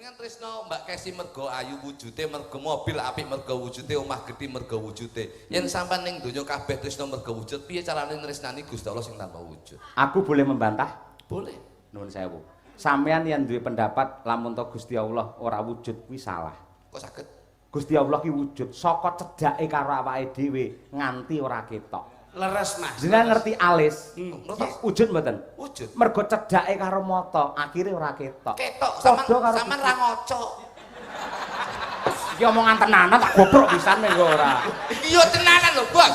Jenengan tresno Mbak Kesi mergo ayu wujude, mergo mobil apik mergo wujude, omah gedhe mergo wujude. Yen sampean ning donya kabeh tresno mergo wujud, piye carane nresnani Gusti Allah sing tanpa wujud? Aku boleh membantah? Boleh. Nuwun sewu. Sampeyan yen duwe pendapat lamun to Gusti Allah ora wujud kuwi salah. Kok saged? Gusti Allah ki wujud saka cedhake karo awake dhewe nganti ora ketok. Leres Mas. Jenengan ngerti alis? Wujud mboten? Wujud. Mergo cedhake karo mata, akhire ora ketok. Ketok sampean ra ngocok. Iki omongan tenanan tak goblok pisan mengko ora. Iya tenanan lho, Bos.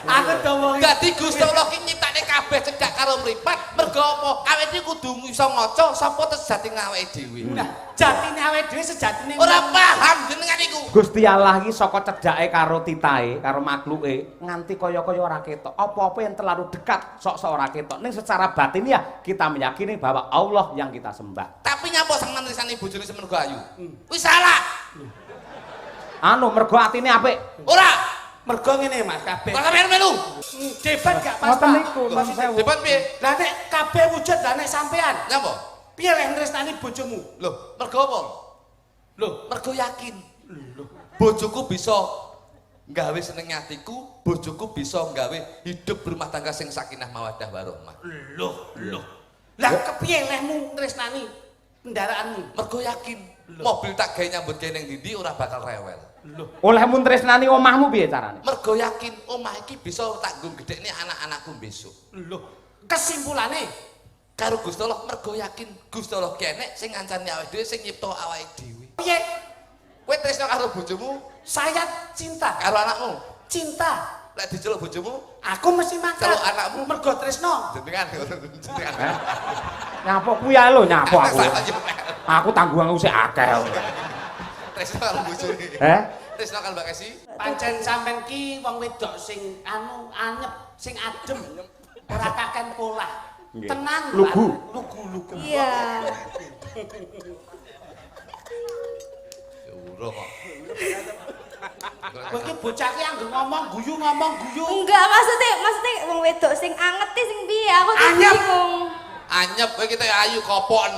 Aku dowo. Dadi Gusti Allah ki nyiptake kabeh cedhak karo mripat, mergo apa? Awake dhewe kudu iso ngaca sapa sejatine awake dhewe. Nah, jatine awake dhewe sejatine Ora paham jenengan iku. Gusti Allah iki saka cedhake karo titahe, karo makhluke nganti kaya-kaya ora ketok. Apa-apa yang terlalu dekat sok-sok ora ketok. Ning secara batin ya kita meyakini bahwa Allah yang kita sembah. Tapi nyapa sing manisane bojone semergo ayu? Kuwi salah. Anu mergo atine apik. Ora. mergo ngene Mas kabeh. Kok melu-melu? Debat gak pas. Ngoten niku, Mas Sewu. Debat piye? Lah nek kabeh wujud lah nek sampean. Nyapa? Piye lek nresnani bojomu? Loh, mergo apa? Loh, Mergo yakin. Loh, bojoku bisa nggawe seneng atiku, bojoku bisa nggawe hidup berumah tangga sing sakinah mawaddah warahmah. loh. Lah kepiye lehmu nresnani kendaraanmu? Mergo yakin. Mobil tak gawe nyambut gawe ning ndi ora bakal rewel. Loh, Olehmu tresnani omahmu piye carane? Mergo yakin omah iki bisa tak nggo gedhekne anak-anakku besok. loh. Kesimpulane Karo Gusti Allah mergo yakin Gusti Allah kenek sing ngancani awake dhewe sing nyipta awake dhewe. piye? Kowe tresno karo bojomu, Saya cinta, karo anakmu. cinta. Lek diceluk bojomu, Aku mesti makan. Kalau anakmu? mergo tresno. jenengan jenengan. Nyapa kuwi ae lho, nyapa aku. Aku tanggunganku sik akeh. Tresno karo bojone. Tresno karo Mbak Kesi. Pancen sampean ki wong wedok sing anu anyep, sing adem. Ora kaken polah. Nggih. Tenang, Lugu. lugu. Iya. Ora kok. Kowe ki bocah ki anggere ngomong guyu. Enggak, maksudnya wong wedok sing anget iki sing piye? Aku tuh Anyep. bingung. Anyep kowe kita ayu kopon.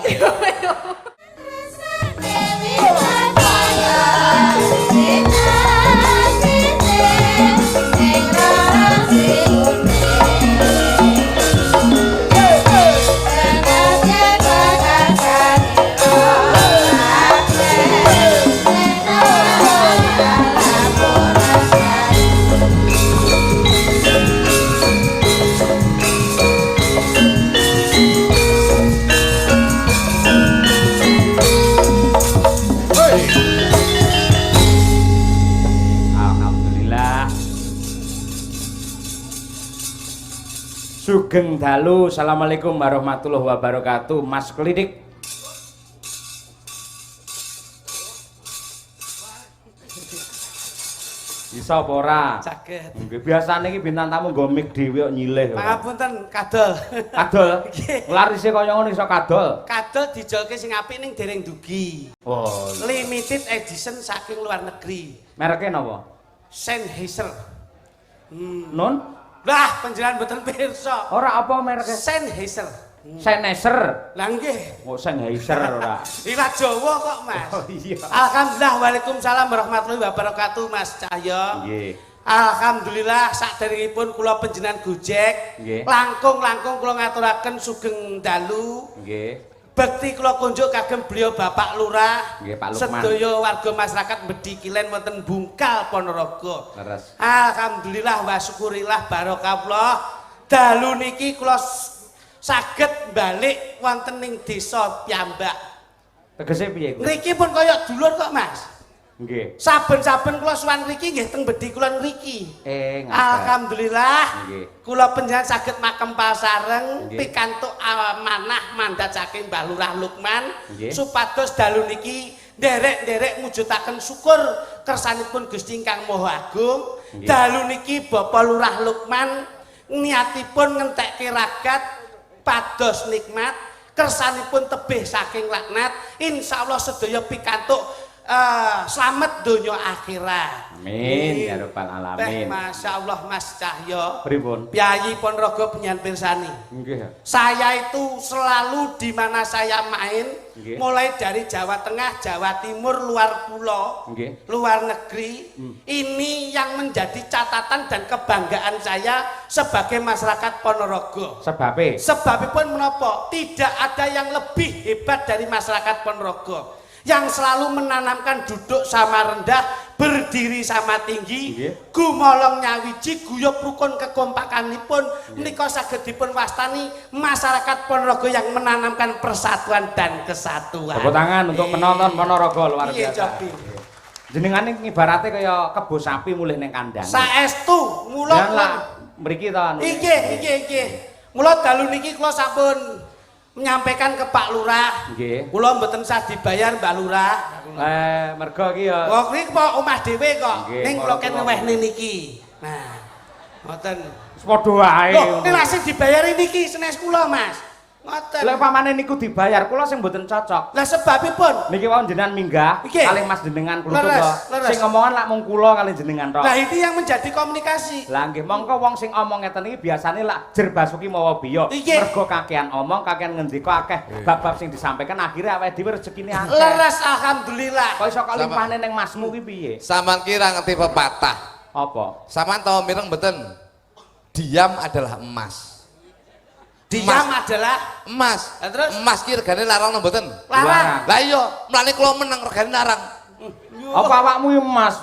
Alhamdulillah. Sugeng dalu. Assalamualaikum warahmatullahi wabarakatuh. Mas Klidik. Bisa apa ora? Saged. Nggih, biasane iki bintang tamu nggo mic dhewe kok nyilih. Pangapunten kadol. Kadol. Nggih. Larise kaya ngono iso kadol. Kadol dijolke sing apik ning dereng dugi. Oh, Limited edition saking luar negeri. mereke napa? Sennheiser. Non? Lah, panjenengan mboten pirsa. Ora apa mereke? Sennheiser. Sennheiser. Lah nggih. Oh, Sennheiser ora. Ilat Jawa kok, Mas. Oh iya. Alhamdulillah, waalaikumsalam warahmatullahi wabarakatuh, Mas Cahyo. Nggih. Alhamdulillah, saderengipun kula panjenengan Gojek. Nggih. Langkung kula ngaturaken sugeng dalu. Nggih. Bekti kula kunjuk kagem beliau Bapak Lurah. Nggih, Pak Lukman. Sedaya warga masyarakat Bedikilen wonten Bungkal Ponorogo. Leres. Alhamdulillah wa syukurillah barokahullah. Dalu niki kula saged balik wonten ing desa piyambak. Tegese piye kuwi? Ngriki pun kaya dulur kok, Mas. Nggih. Saben-saben kula suwan mriki nggih teng Bedi kula mriki. Ngaten. Alhamdulillah. Nggih. Kula panjenengan saged makem pasareng Nggih. pikantuk amanah mandat saking Mbah Lurah Lukman Nggih. supados dalu niki nderek-nderek mujudaken syukur kersanipun Gusti ingkang Maha Agung. Nggih. Dalu niki Bapak Lurah Lukman niatipun ngentekke ragat pados nikmat kersanipun tebih saking laknat insyaallah sedaya pikantuk slamet donya akhirat. Amin ya rabbal Teh alamin. masyaallah Mas Cahyo. Pripun? Piyayi Ponorogo penyan pirsani. Nggih. Saya itu selalu di mana saya main, Nggih. mulai dari Jawa Tengah, Jawa Timur, luar pulau, Nggih. luar negeri. Ini yang menjadi catatan dan kebanggaan saya sebagai masyarakat Ponorogo. Sebabe Sebabipun menapa? Tidak ada yang lebih hebat dari masyarakat Ponorogo. Yang selalu menanamkan duduk sama rendah, berdiri sama tinggi, Nggih. gumolong nyawiji, guyub rukun kekompakanipun, menika saged dipun wastani masyarakat Ponorogo yang menanamkan persatuan dan kesatuan. tepuk tangan untuk penonton Ponorogo luar Iya, biasa. Jobi. Jenengane ngibarate kaya kebo sapi mulih ning kandang. Saestu Dan mula lah mriki to. Nggih. Mula dalu niki kula sampun menyampaikan ke Pak Lurah. Nggih. Kula mboten sah dibayar Mbak Lurah. Mergo iki ya Wong niki kok omah dhewe kok. Nggih, Ning kula kula ken wehne niki. Nah. Ngoten. padha wae. Loh, nek sing dibayari niki senes kula, Mas. Ngoten. Lek pamane niku dibayar, kula sing mboten cocok. Lah sebabipun Niki wae jenengan minggah Nggih. kalih Mas jenengan kula Leres, to. leres. Sing ngomongan lak mung kula kalih jenengan tok. Lah itu yang menjadi komunikasi. Lah nggih mongko wong sing omong ngeten iki biasane lak jer basuki mawa biya. Nggih. Mergo kakean omong, kakean ngendika akeh bab-bab sing disampaikan akhirnya awake dhewe rezekine akeh. Leres alhamdulillah. Kok iso kok limpahne ning masmu ki piye? Saman kira ngerti pepatah. Apa? Saman tahu mireng mboten? Diam adalah emas. Diam adalah Emas. Lah terus? Emas ki regane larang nang mboten? larang. Lah iya, mlane kula menang regane larang. Apa awakmu iki emas?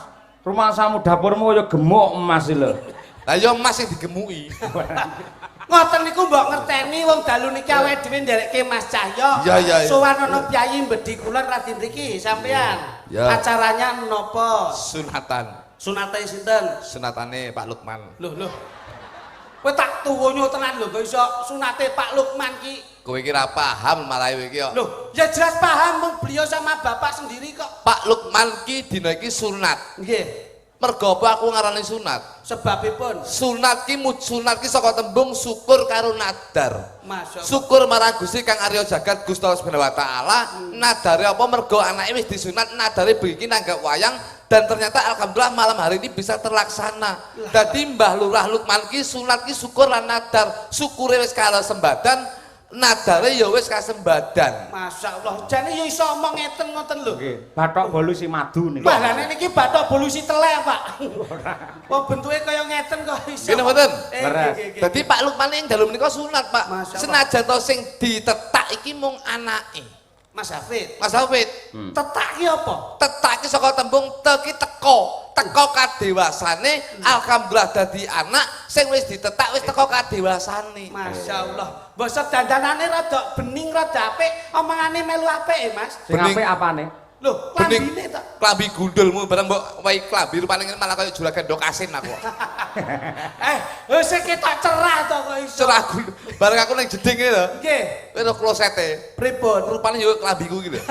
Rumah samu dapurmu kaya gemuk emas iki lho. Lah iya emas sing digemuki. Ngoten niku mbok ngerteni wong dalu niki awake dhewe nderekke Mas Cahyo. Iya, iya, iya. Sowan ana piyayi mbedi kulon radi mriki sampean. Iya. Acaranya napa? Sunatan. Sunate sinten? Sunatane Pak Lukman. Loh. Kowe tak tuwonyo tenan lho kok iso sunate Pak Lukman ki. Kowe iki ra paham malah kowe iki yo. Loh, ya jelas paham wong beliau sama bapak sendiri kok. Pak Lukman ki dina iki sunat. Nggih. Mergo apa aku ngarani sunat? Sebabipun Sunat ki saka tembung syukur karo nadar. Masya Allah. Syukur marang Gusti Kang Arya Jagat Gusti Allah Subhanahu wa taala. Nadare apa mergo anake wis disunat, nadare begini nanggap wayang dan ternyata alhamdulillah malam hari ini bisa terlaksana. Dadi Mbah Lurah Lukman ki sunat ki syukur lan nadar. Syukure wis karo sembadan, nadare ya wis kasembadan. Masya Allah, jane ya iso omong ngeten ngoten lho. Nggih, bathok bolusi madu niku. Wah, lah niki bathok bolusi telek, Pak. Kok bentuke kaya ngeten kok iso. Ngene mboten? Leres. Dadi Pak Lukman ing dalu menika sunat, Pak. Masya Allah. Senajan to sing ditetak iki mung anake. Mas Hafid, Mas Hafid, tetak ki apa? tetak ki saka tembung teki teko kadewasane, alhamdulillah dadi anak sing wis ditetak wis teko kadewasane. Masya Allah. Bosok dandanane rada bening rada apik, omongane melu apik Mas. Sing Bening. apik apane? Loh, Bening. klambine to. Klambi gundulmu bareng mbok wae klambi rupane malah kaya juragan ndok asin aku. Wis ketok cerah to kok iso. Cerah gundul. Bareng aku ning jeding iki lho. Nggih. Kowe ro klosete. Pripun? Rupane yo klambiku iki lho.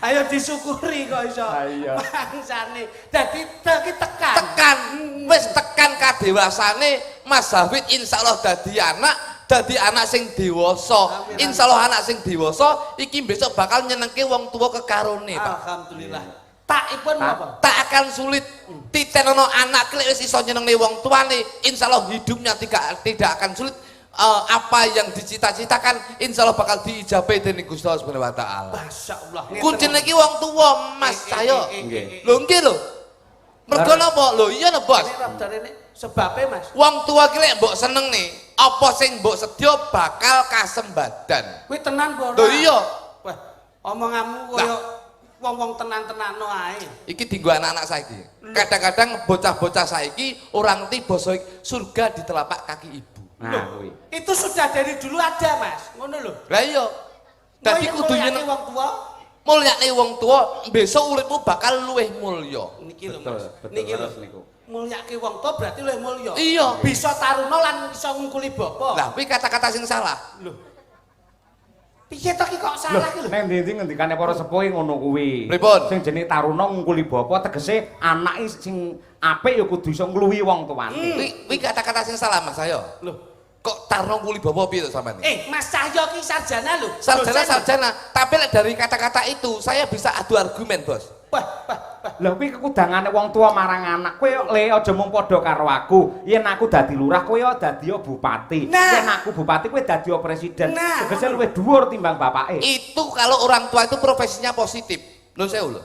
Ayo disyukuri kok iso. Iya. Bangsane. Dadi ki tekan. Tekan wis tekan kadewasane Mas Hafid insyaallah dadi anak sing dewasa. Amin. Insyaallah anak sing dewasa iki besok bakal nyenengke wong tuwa kekarone, Pak. Alhamdulillah. Takipun apa? Tak akan sulit. Titenono anak klek wis iso nyenengne wong tuane, insyaallah hidupnya tidak akan sulit. Apa yang dicita-citakan insyaallah bakal diijabahi dening Gusti Allah Subhanahu wa taala. Masya Allah. Kuncine iki wong tuwa, Mas Cahyo. Nggih. Lho nggih lho. Mergo napa? Lho iya lho, Bos. Sebabnya Mas. Wong tua ki lek mbok seneng nih, apa sing mbok sedya bakal kasembadan. Kuwi tenan apa ora? Lho iya. Wah, omonganmu koyo wong-wong tenan-tenano ae. Iki dienggo anak-anak saiki. Kadang-kadang bocah-bocah saiki orang ngerti basa surga di telapak kaki ibu. Nah, kuwi. Itu sudah dari dulu ada, Mas. Ngono lho. Lah iya. Dadi kudu mulyane nyeneng wong tua. mulyane wong tua, besok uripmu bakal luwih mulya. Niki lho, Betul, Mas. betul Niki lho. terus niku. Mulyake wong tua berarti luwih mulya. Iya. Bisa taruna lan iso ngungkuli bapa. Lah kuwi kata-kata sing salah. Lho. Piye to ki kok salah ki lho? Nek ndi-ndi ngendikane para sepuh ngono kuwi. Pripun? Sing jenenge taruna ngungkuli bapa tegese anake sing apik ya kudu iso ngluwi wong tuane. Kuwi kata-kata sing salah Mas Ayo. Lho. Kok Tarno Kuli Bapa piye to sampean? Mas Cahyo ki sarjana lho. Sarjana, tapi lek dari kata-kata itu saya bisa adu argumen, Bos. Wah. Lha kuwi kekudangane wong tua marang anak. Kowe le aja mung padha karo aku. Yen aku dadi lurah, kowe dadi bupati. Yen aku bupati, kowe dadi presiden. Tegese luwih dhuwur timbang bapake. Itu kalau orang tua itu profesinya positif. Nun sewu lho.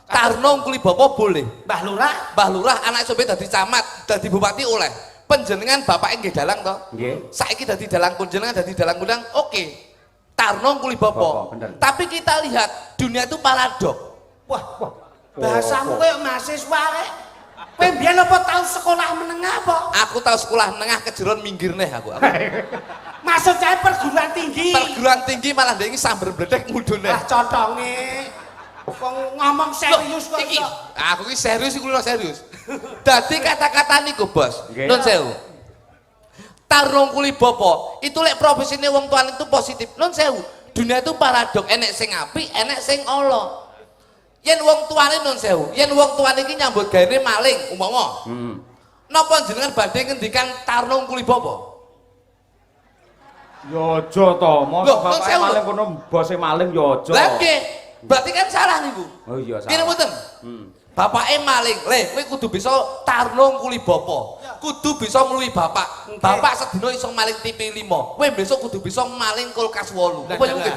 Tarno Kuli Bapa boleh. Mbah Lurah Anak sampe dadi camat, dadi bupati oleh. Panjenengan bapake nggih dalang to? Nggih. Saiki dadi dalang panjenengan dadi dalang kundang, oke. Tarno Kuli Bapa. Tapi kita lihat dunia itu paradok. Wah. Bahasamu kayak mahasiswa rek. Kowe mbiyen apa tau sekolah menengah apa? Aku tahu sekolah menengah kejeron minggir neh aku. Maksud saya perguruan tinggi. Perguruan tinggi malah ndek iki sambar bledek mudune. Ah contonge. Wong ngomong serius kok Iki, iso. aku iki serius iku lho serius. Dadi kata-kata niku, Bos. Nun sewu. Tarno Kuli Bapa, itu lek profesine wong tuan itu positif. Nun sewu. Dunia itu paradok, enek sing apik, enek sing ala. Yen wong tuane nun sewu, yen wong tuane iki nyambut gawe maling umpama. Napa jenengan badhe ngendikan Tarno Kuli Bapa? Ya aja to, mosok Loh, bapake sewu. maling kono bose maling ya aja. Lah nggih, berarti kan salah niku. Oh iya salah. Kene mboten? Bapake maling, le kowe kudu bisa Tarno Kuli Bapa. Kudu bisa ngluwi bapak. Bapak sedina iso maling TV 5. Kowe besok kudu bisa maling kulkas 8. Apa mungkin?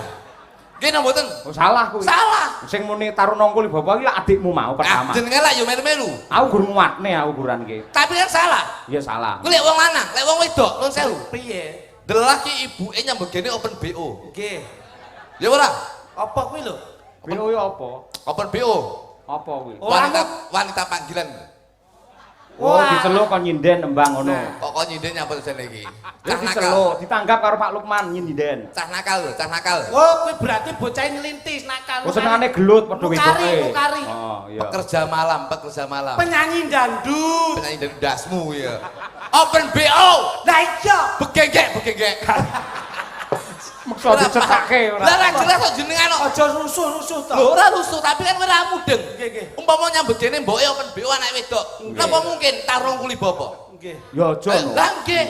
Nggih mboten? Oh salah kuwi. Salah. Sing muni Tarno Kuli Bapa iki lak adikmu mau pertama. Jenenge lak yo melu-melu. Aku gur nguatne aku ukuran iki. Tapi kan salah. Iya salah. Kuwi lek wong lanang, lek wong wedok nun sewu. Piye? Delah ki ibuke nyambut gene open BO. Nggih. Ya ora? Apa kuwi lho? BO ya apa? Open BO. Apa kuwi? Wanita panggilan. Oh, diceluk kon nyinden nembang ngono. Kok kok nyinden nyambut jane iki. Ya Cah nakal. diceluk, ditanggap karo Pak Lukman nyinden. Cah nakal lho, cah nakal. Oh, kuwi berarti bocah ngelintis nakal. Oh senengane gelut padha wedoke. Mukari. Oh, iya. Pekerja malam. Penyanyi dangdut. Penyanyi dari dasmu ya. Open BO. Lah iya. Begengek. Meksa dicethake ora. Lah ra jelas kok jenengan kok. Aja rusuh-rusuh to. Lho ora rusuh, tapi kan ora mudeng. Nggih. Umpama nyambut gene mboke open BO anak wedok. Napa mungkin Tarno Kuli Bapa? Nggih. Ya aja no. Lah nggih.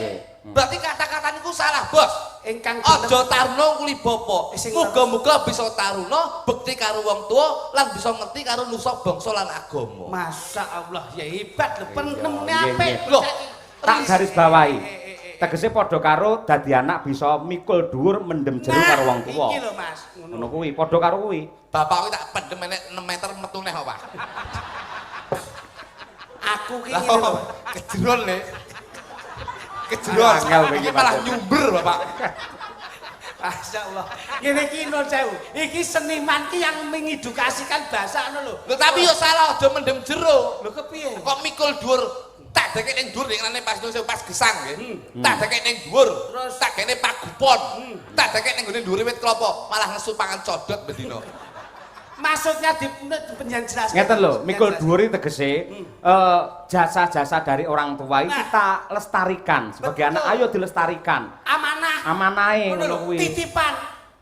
Berarti kata-kata niku salah, Bos. Ingkang Aja Tarno Kuli Bapa. Sing Muga-muga bisa taruna bekti karo wong tuwa lan bisa ngerti karo nusa bangsa lan agama. Masya Allah, ya hebat lho, penemune Nggih, apik. nggih. Loh, Tak garis bawahi. Tegese padha karo dadi anak bisa mikul dhuwur mendem jero karo wong tuwa. Iki lho Mas, Ngono kuwi, padha karo kuwi. Bapak kuwi tak pendem enek 6 meter metu neh apa? Aku ki Lah ngene lho. kejeron le. Kejeron. Angel Iki iki, malah Pak. nyumber, Bapak. Masya Allah. Ngene iki Nur Sewu. Iki seniman ki yang mengedukasikan bahasa ngono lho. Lho tapi yo salah aja mendem jero. Lho kepiye? Kok mikul dhuwur tak dekek ning dhuwur ning pas nusa pas gesang nggih. Tak dekek ning dhuwur, Terus? tak kene pagupon. Tak dekek ning gone dhuwure wit klopo, malah ngesu pangan codot bendina. Maksudnya di penjen jelas. Ngeten lho, mikul dhuwur iki tegese jasa-jasa dari orang tua ini kita lestarikan sebagai Betul. anak, ayo dilestarikan. Amanah. Amanahe Ngono lho, ngono kuwi. titipan.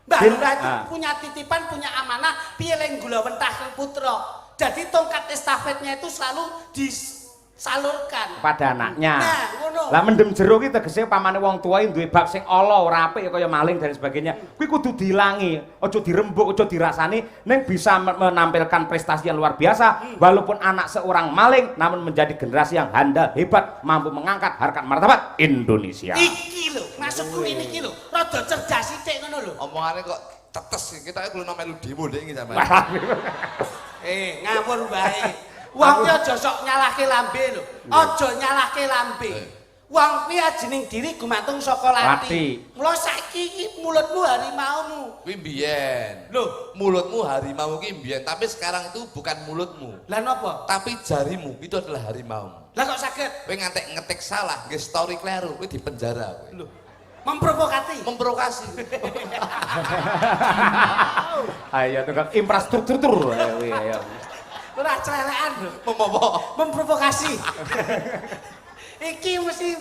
Mbah Din- Lurah itu ah. punya titipan, punya amanah, piye leng gula wentah kang putra. Jadi tongkat estafetnya itu selalu disalurkan. Pada anaknya. Nah, ngono. Lah mendem jero ki tegese pamane wong tua duwe bab sing ala ora apik kaya maling dan sebagainya. Kuwi kudu diilangi, aja dirembuk, aja dirasani ning bisa menampilkan prestasi yang luar biasa walaupun anak seorang maling namun menjadi generasi yang handal, hebat, mampu mengangkat harkat martabat Indonesia. Iki lho, maksudku ini iki lho, rada cerdas sithik ngono lho. Omongane kok tetes kita kuwi melu demo ndek iki sampean. Ngawur bae. Wong ki aja sok nyalahke lambe lho. Aja nyalahke lambe. Wong kuwi ajening diri gumantung saka lati. Lati. Mula saiki iki mulutmu harimaumu. Kuwi mbiyen. Loh, Mulutmu harimau ki mbiyen, tapi sekarang itu bukan mulutmu, lah napa? tapi jarimu itu adalah harimaumu. Lah kok saged? Kowe ngantek ngetik salah, nggih story kleru, kowe dipenjara kowe. Loh, memprovokasi. Memprovokasi. Ayo tukang infrastruktur ayo. Ora celelekan lho. Memopo. Memprovokasi. Iki mesti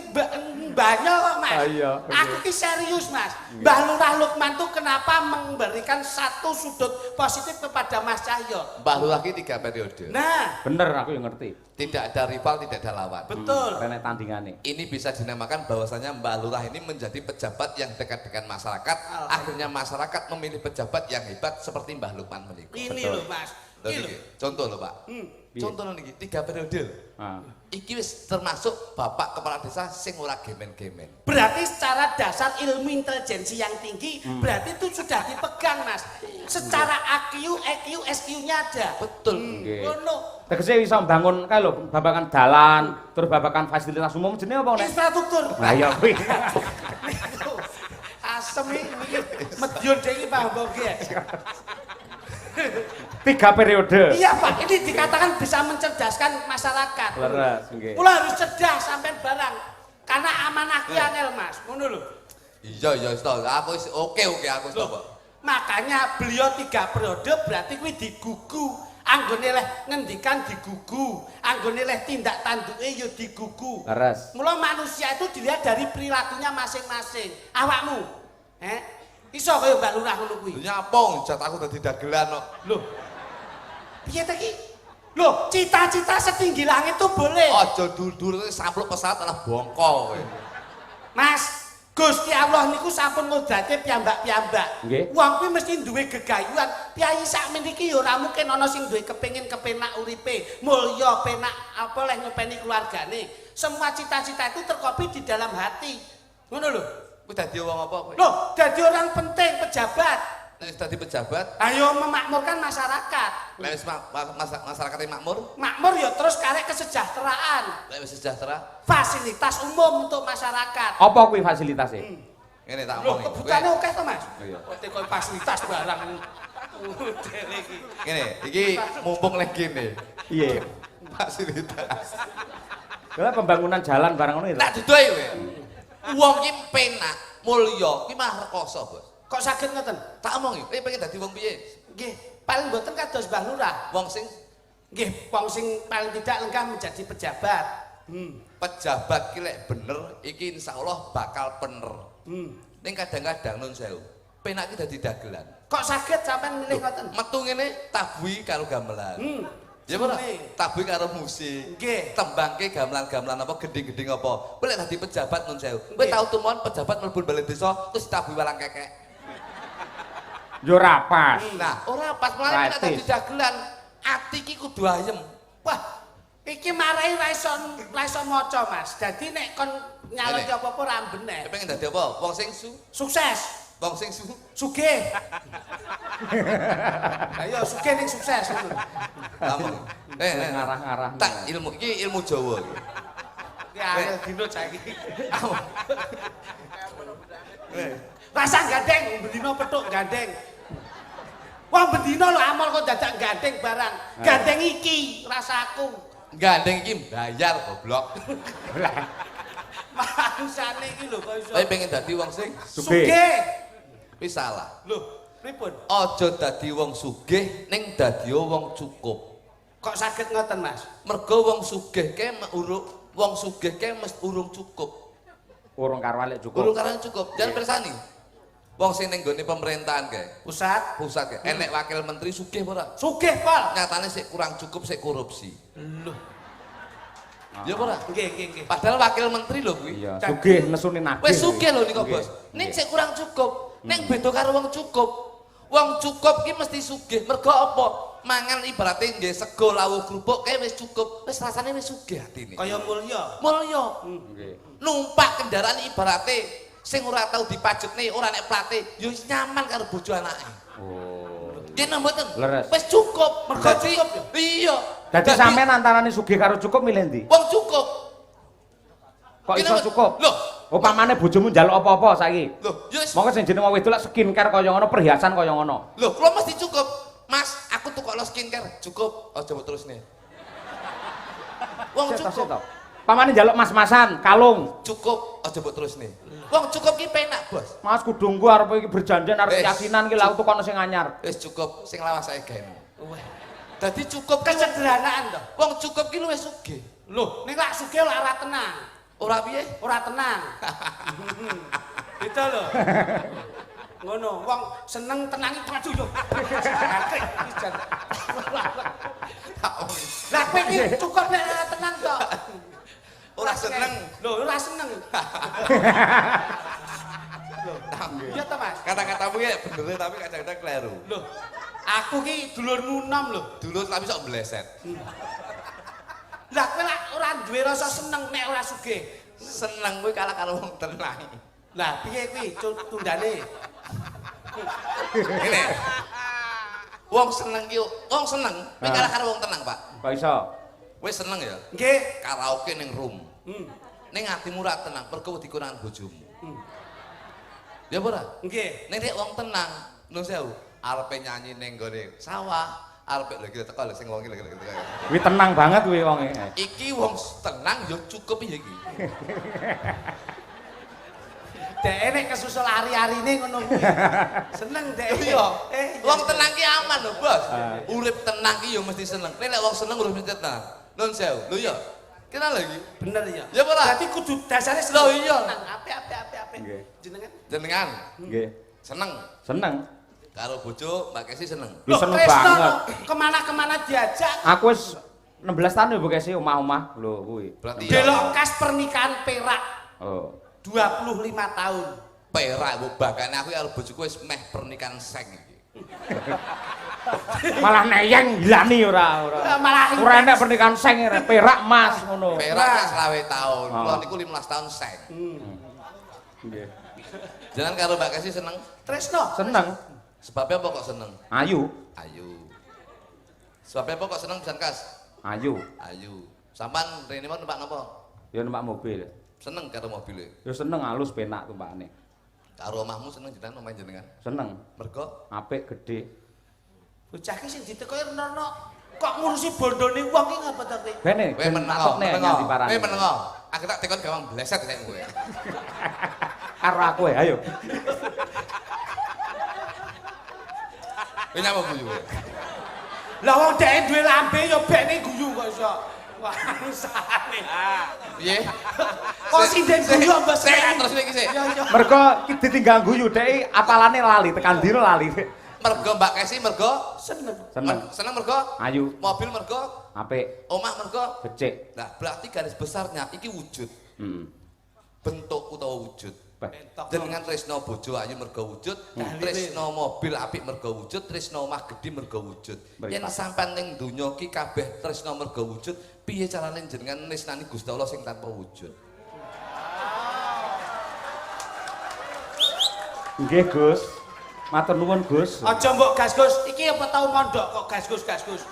banyak kok Mas. Iya. Aku ki serius Mas. Mbah Lurah Lukman tuh kenapa memberikan satu sudut positif kepada Mas Cahyo? Mbah Lurah ki 3 periode. Nah, Bener aku yang ngerti. Tidak ada rival, tidak ada lawan. betul. Renek tandingane. Ini bisa dinamakan bahwasanya Mbah Lurah ini menjadi pejabat yang dekat dengan masyarakat. Akhirnya masyarakat memilih pejabat yang hebat seperti Mbah Lukman menika. Ini Betul. loh Mas. Lho Ini niki, loh. contoh lho Pak. Contoh niki 3 periode. Ah. Iki wis termasuk bapak kepala desa sing ora gemen-gemen. Berarti secara dasar ilmu intelijensi yang tinggi, berarti itu sudah dipegang Mas. Secara IQ, EQ, SQ-nya ada. Betul. Nggih. Ngono. Tegese iso mbangun kae lho, babakan dalan, terus babakan fasilitas umum jenenge apa nek? Infrastruktur. Lah ya kuwi. Niku. Asem iki Medyon dhewe iki Pak Boge. 3 periode. Iya Pak, ini dikatakan bisa mencerdaskan masyarakat. Leres, nggih. Mula harus cerdas sampean barang. Karena amanah ki angel Mas, ngono lho. Iya iya wis to. Aku wis oke aku wis to, Pak. Makanya beliau 3 periode berarti kuwi digugu. Anggone leh ngendikan digugu, anggone leh tindak tanduke ya digugu. Leres. Mula manusia itu dilihat dari perilakunya masing-masing. Awakmu, iso kaya Mbak Lurah ngono kuwi. Nyapong jat aku dadi dagelan kok. Loh. Piye ta ki? Loh, cita-cita setinggi langit tuh boleh. Aja dur-dur sampluk pesawat malah bongkol kowe. Mas, Gusti Allah niku sampun ngodrate piyambak-piyambak. Nggih. Wong kuwi mesti duwe gegayuhan. Piyayi sakmeniki ya ora mungkin ana sing duwe kepengin kepenak uripe, mulya, penak apa leh ngopeni keluargane. Semua cita-cita itu terkopi di dalam hati. Ngono lho. Kowe dadi wong apa kowe? Loh, jadi orang penting pejabat. Nek wis dadi pejabat, Ayo memakmurkan masyarakat. lek wis masyarakat makmur, Makmur ya terus karek kesejahteraan. lek wis sejahtera, Fasilitas umum untuk masyarakat. Apa kuwi fasilitasnya? ngene tak Loh, omongi. kebutuhannya oke to, Mas? Iya. Oke, kok fasilitas barang. Dele iki. Ngene, iki mumpung lek kene. Iya. Fasilitas. Lah pembangunan jalan barang ngono itu. Tak dudohi kowe. Wong ki penak, mulya, ki mah rekoso, Bos. Kok sakit ngoten? Tak omongi, kowe pengen dadi wong piye? Nggih, paling mboten kados Mbah Lurah. Wong sing Nggih, wong sing paling tidak lengkap menjadi pejabat. pejabat ki lek bener, iki insyaallah bakal bener. Ning kadang-kadang nun sewu, penak ki dadi dagelan. Kok sakit sampean milih ngoten? Metu ngene tabuhi karo gamelan. Ya ora, Sune. tabuhi karo musik. Nggih. Tembangke gamelan-gamelan apa gedhe-gedhe apa. Kowe lek dadi pejabat nun sewu. Kowe tau tumon pejabat mlebu balai desa terus tabuhi walang kekek. Yo ora pas. Nah, ora pas malah nek dadi Praktis. dagelan, ati ki kudu ayem. Wah, iki marai ra iso maca, Mas. Dadi nek kon nyalon Ngene. apa-apa ra Kowe bener. pengen dadi apa? Wong sing Sukses. wong sing Sugih. Ayo sugih ning sukses ngono. ngomong. Ngarah-ngarah. Tak ilmu iki ilmu Jawa iki. Ki angel dino saiki. Ngomong. Rasa gandeng, bendino petuk gandeng. Wong bendino lho amal kok dadak gandeng barang. Gandeng iki rasaku. Gandeng iki bayar goblok. Mangsane iki lho kok iso. Tapi pengen dadi wong sing Sugih. Sugih. wis salah. Lho, pripun? Aja dadi wong sugih ning dadi wong cukup. Kok saged ngoten, Mas? Mergo wong sugih ke wong sugih ke mesti urung cukup. Urung karo alek cukup. Urung karang cukup. Jangan persani. Wong sing ning gone pemerintahan kae, Pusat pusat kae, enek wakil menteri sugih ora? sugih, Pol. Nyatane sik kurang cukup, sik korupsi. Lho, Ya ora? nggih. Padahal wakil menteri lho kuwi. Iya, sugih nesune nagih. Wis sugih lho niku, Nggih. Bos. Ning sik kurang cukup. Ning beda karo wong cukup. Wong cukup ki mesti sugih. Mergo apa? Mangan ibaratnya nggih sego lawuh krupuk kae wis cukup. Wis rasane wis sugih atine. Kaya mulya. Mulya. Nggih. Numpak kendaraan ibaratnya sing ora tau dipajekne, ora nek plate, ya wis nyaman karo bojo anake. Oh. Nggih mboten. Leres. Wis cukup. Mergo Dadi- cukup ya? Iya. Dadi sampean antarane sugih karo cukup milih ndi? wong cukup. Kok Gini, iso Mas. cukup? Loh. Upamane bojomu njaluk apa-apa saiki. Loh, ya wis. Monggo sing jenenge wong wedok lak skincare kaya ngono, perhiasan kaya ngono. Loh, kula mesti cukup. Mas, aku tukokno skincare. Cukup. Aja mbok terusne. Wong Seto, cukup. seto. Pamane njaluk mas-masan, kalung. Cukup. Aja mbok terusne. Wong cukup ki penak, Bos. Mas kudu nggo arep iki berjanjian arep Wes. keyakinan ki lha tukokno sing anyar. Wis cukup. Sing lawas sae gawe. Wah, Dadi cukup ki kesederhanaan to. wong cukup ki luwih sugih. Loh, ning lak sugih lak ora tenang. Ora piye? Ora tenang. Beda lho. Ngono, wong seneng tenangi maju yo. Lah kowe iki cukup nek ora tenang tok. Ora seneng. Lho, ora seneng. Lho, iya to, Mas? Kata-katamu ya bener tapi kadang-kadang kleru. Lho, aku ki dulurmu nom lho. Dulu tapi sok bleset. Lah kowe lak ora duwe rasa seneng nek ora sugih. Seneng kuwi kalah karo wong tenang. Lah piye kuwi tundane? Ngene. Wong seneng ki wong seneng kuwi kalah karo wong tenang, Pak. Kok iso? Wis seneng ya. Nggih. Karaoke ning room. Ning atimu ora tenang, perko wedi konangan bojomu. Ya apa ora? Nggih. Ning nek wong tenang, nun sewu, arepe nyanyi ning gone sawah, arepe lho iki teko lho sing wong iki lho teko. Kuwi tenang banget kuwi wonge. Iki wong tenang ya cukup ya iki. Dek nek kesusul ari-arine ngono kuwi. Seneng dek. Iya. Wong tenang ki aman lho, Bos. Urip tenang ki ya mesti seneng. Nek wong seneng urip mesti tenang. Nun sewu. Lho ya. Kenal lagi? Bener ya. Ya apa ora? Berarti kudu dasare Loh, iya. Tenang, apik. Nggih. Jenengan? Jenengan Nggih. seneng Seneng. karo bojo Mbak Kesi seneng. Lu seneng Tresno banget. kok kemana-kemana diajak. Aku wis 16 tahun ya Bu Kesi omah-omah lho kuwi. Berarti ya Delok kas pernikahan perak Oh. 25 tahun. perak mbok bakane aku karo bojoku wis meh pernikahan seng iki. Malah neyeng hilani ora. Malah Ora enak pernikahan seng perak mas ngono. Perak kan 20 tahun. Oh. Kula niku 15 tahun seng. Nggih. Jangan karo Mbak Kesi seneng. Tresno. Seneng. Sebabnya apa kok seneng? Ayu. Ayu. Sebabnya apa kok seneng pisan Kas? Ayu. Ayu. Sampan rene mau numpak napa? Ya numpak mobil. Seneng karo mobile. Ya seneng halus penak tumpakane. Karo omahmu seneng jenengan omahe jenengan. Seneng. Mergo Apik gede. Bocah ki sing ditekoki renono kok ngurusi bondone wong ki ngapa to kowe? Bene, kowe menengo, nyanti parane. Kowe menengo. Aku tak tekon gawang bleset nek kowe. Karo aku ya, ayo. Kowe nyapa guyu kowe? Lah wong dhek duwe lambe ya bekne guyu kok iso. Wah, sane. Piye? Kok sinden guyu mbok Sik terus iki sik. Ya. Mergo ditinggal guyu dhek apalane lali, tekan dino lali. Mergo Mbak Kesi mergo Seneng. Seneng. seneng mergo Ayu, mobil mergo apik, omah mergo. becik. Nah, berarti garis besarnya iki wujud. Heeh. Bentuk utawa wujud. Bentok. Jenengan tresno bojo ayu mergo wujud, tresno mobil apik mergo wujud, tresno omah gedhe mergo wujud. Yen Meripat. sampean ning donya ki kabeh tresno mergo wujud, piye carane jenengan nisnani Gusti Allah sing tanpa wujud? Nggih, Gus. Matur nuwun, Gus. Aja mbok gas Gus, iki apa tau mondok kok gas Gus.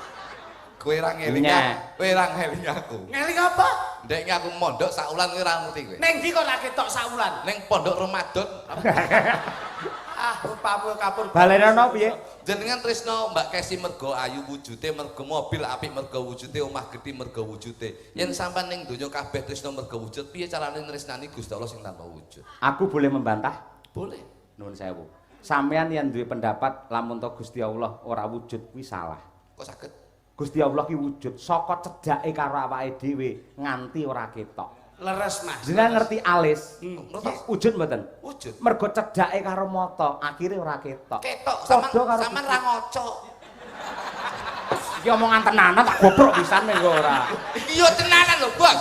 Kowe ra ngeling Nyek. kowe ra ngeling aku. Ngeling apa? Ndek aku mondok sak wulan kowe ra ngerti kowe. Ning ndi kok lak ketok saulan? Ning pondok Ramadan Ah, rupamu kapur. Balenono piye? jenengan tresno Mbak Kesi mergo ayu wujude, mergo mobil apik mergo wujude, omah gedhe mergo wujude. Yen sampean ning donya kabeh tresno mergo wujud, piye carane nresnani Gusti Allah sing tanpa wujud? Aku boleh membantah? Boleh. Nuwun sewu. Sampean yang duwe pendapat lamun to Gusti Allah ora wujud kuwi salah. Kok saged? Gusti Allah ki wujud saka cedhake karo awake dhewe nganti ora ketok. Leres Mas. Jenengan ngerti alis? Ngerti. Wujud mboten? Wujud. Mergo cedhake karo mata, akhire ora ketok. Ketok Padha karo sampean ra ngoco. Iki omongan tenanan tak gobrok pisan ning ora. Iki yo tenanan lho, Bos.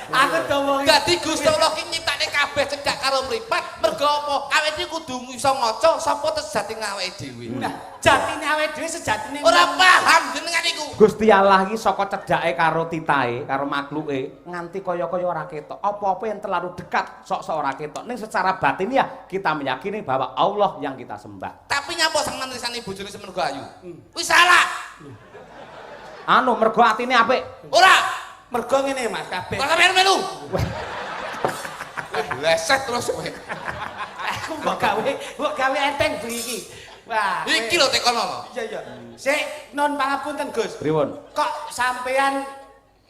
Aku dowo. Dadi Gusti Allah ki nyiptakne kabeh cedhak karo mripat, mergo apa? Awake dhewe kudu iso ngaca sapa sejati awake dhewe. Nah, jatine awake dhewe sejatine Ora paham jenengan iku. Gusti Allah iki saka cedhake karo titahe, karo makluke nganti kaya-kaya ora ketok. Apa-apa yang terlalu dekat sok-sok ora ketok. Ning secara batin ya kita meyakini bahwa Allah yang kita sembah. Tapi nyapa sang nresani bojone semergo ayu? Kuwi salah. Anu mergo atine apik. Ora. mergo ngene Mas kabeh. Kok sampeyan melu? Leset terus kowe. Aku mbok gawe enteng bengi iki. Wah. Iki lho tekono. Iya. Sik non pangapunten Gus. Pripun? Kok sampean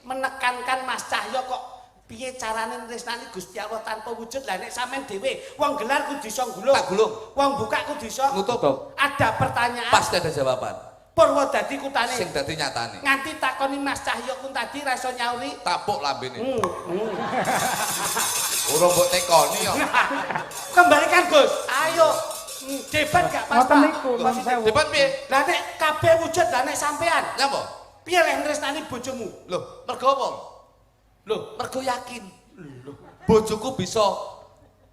menekankan Mas Cahyo kok piye carane nresnani Gusti Allah tanpa wujud? Lah nek sampean dhewe wong gelar kudu iso nggulung. Tak gulung. Wong buka kudu iso Nutup. Ada pertanyaan. Pasti ada jawaban. Purwodadi kutane. Sing dadi nyatane. Nganti takoni Mas Cahyo kun tadi ra iso nyauri. Tapuk lambene. Ora mbok tekoni kok. Kembalikan Gus. Ayo. Debat gak pas. Ngoten niku, Mas Sewu. Debat piye? Lah nek kabeh wujud lah nek sampean. Nyapa? Piye lek nresnani bojomu? Loh, mergo apa? Loh, Mergo yakin. Bojoku bisa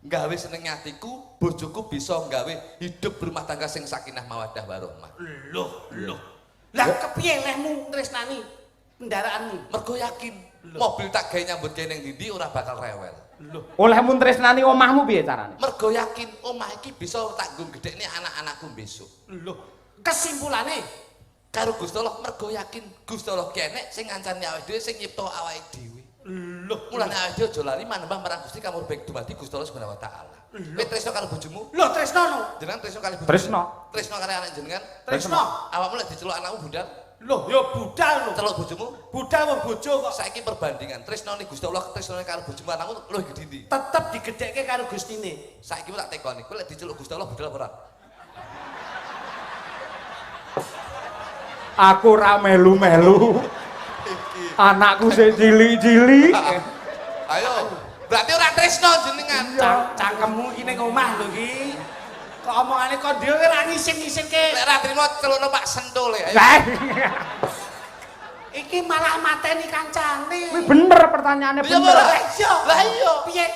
nggawe seneng atiku, bojoku bisa nggawe hidup berumah tangga sing sakinah mawaddah warahmah. loh. Lah kepiye lehmu nresnani kendaraanmu? Mergo yakin. Mobil tak gawe nyambut gawe ning ndi ora bakal rewel. Loh, Olehmu tresnani omahmu piye carane? Mergo yakin omah iki bisa tak nggo gedhekne anak-anakku besok. loh. Kesimpulane Karo Gusti Allah mergo yakin Gusti Allah kenek sing ngancani awake dhewe sing nyipta awake dhewe. loh. Mulane awake dhewe aja lali manembah marang Gusti kamur baik dumadi Gusti Allah Subhanahu wa taala. Kowe tresno karo bojomu? Loh tresno no. Jenengan tresno karo bojomu? Tresno. Tresno karo anak jenengan? Tresno. Awakmu lek diceluk anakmu budal? Loh, ya budal lho. Celuk bojomu? Budal wong bojo kok. Saiki perbandingan tresnone Gusti Allah tresnone karo bojomu anakmu luwih gedhe ndi? Tetep digedhekke karo Gustine. Saiki tak tekoni, kowe lek diceluk Gusti Allah budal apa ora? Aku ra melu-melu. Anakku sing cilik-cilik. Ayo, berarti ora tresno jenengan. Cangkemmu iki ning omah lho iki. Kok omongane kok dhewe ora ngising-ngisingke. Lek ra trimo celukno Pak Sentul ya. Iki malah mateni kancane. Kuwi bener pertanyaannya Iya, bener. Pak. Iya. Lah iya. Piye?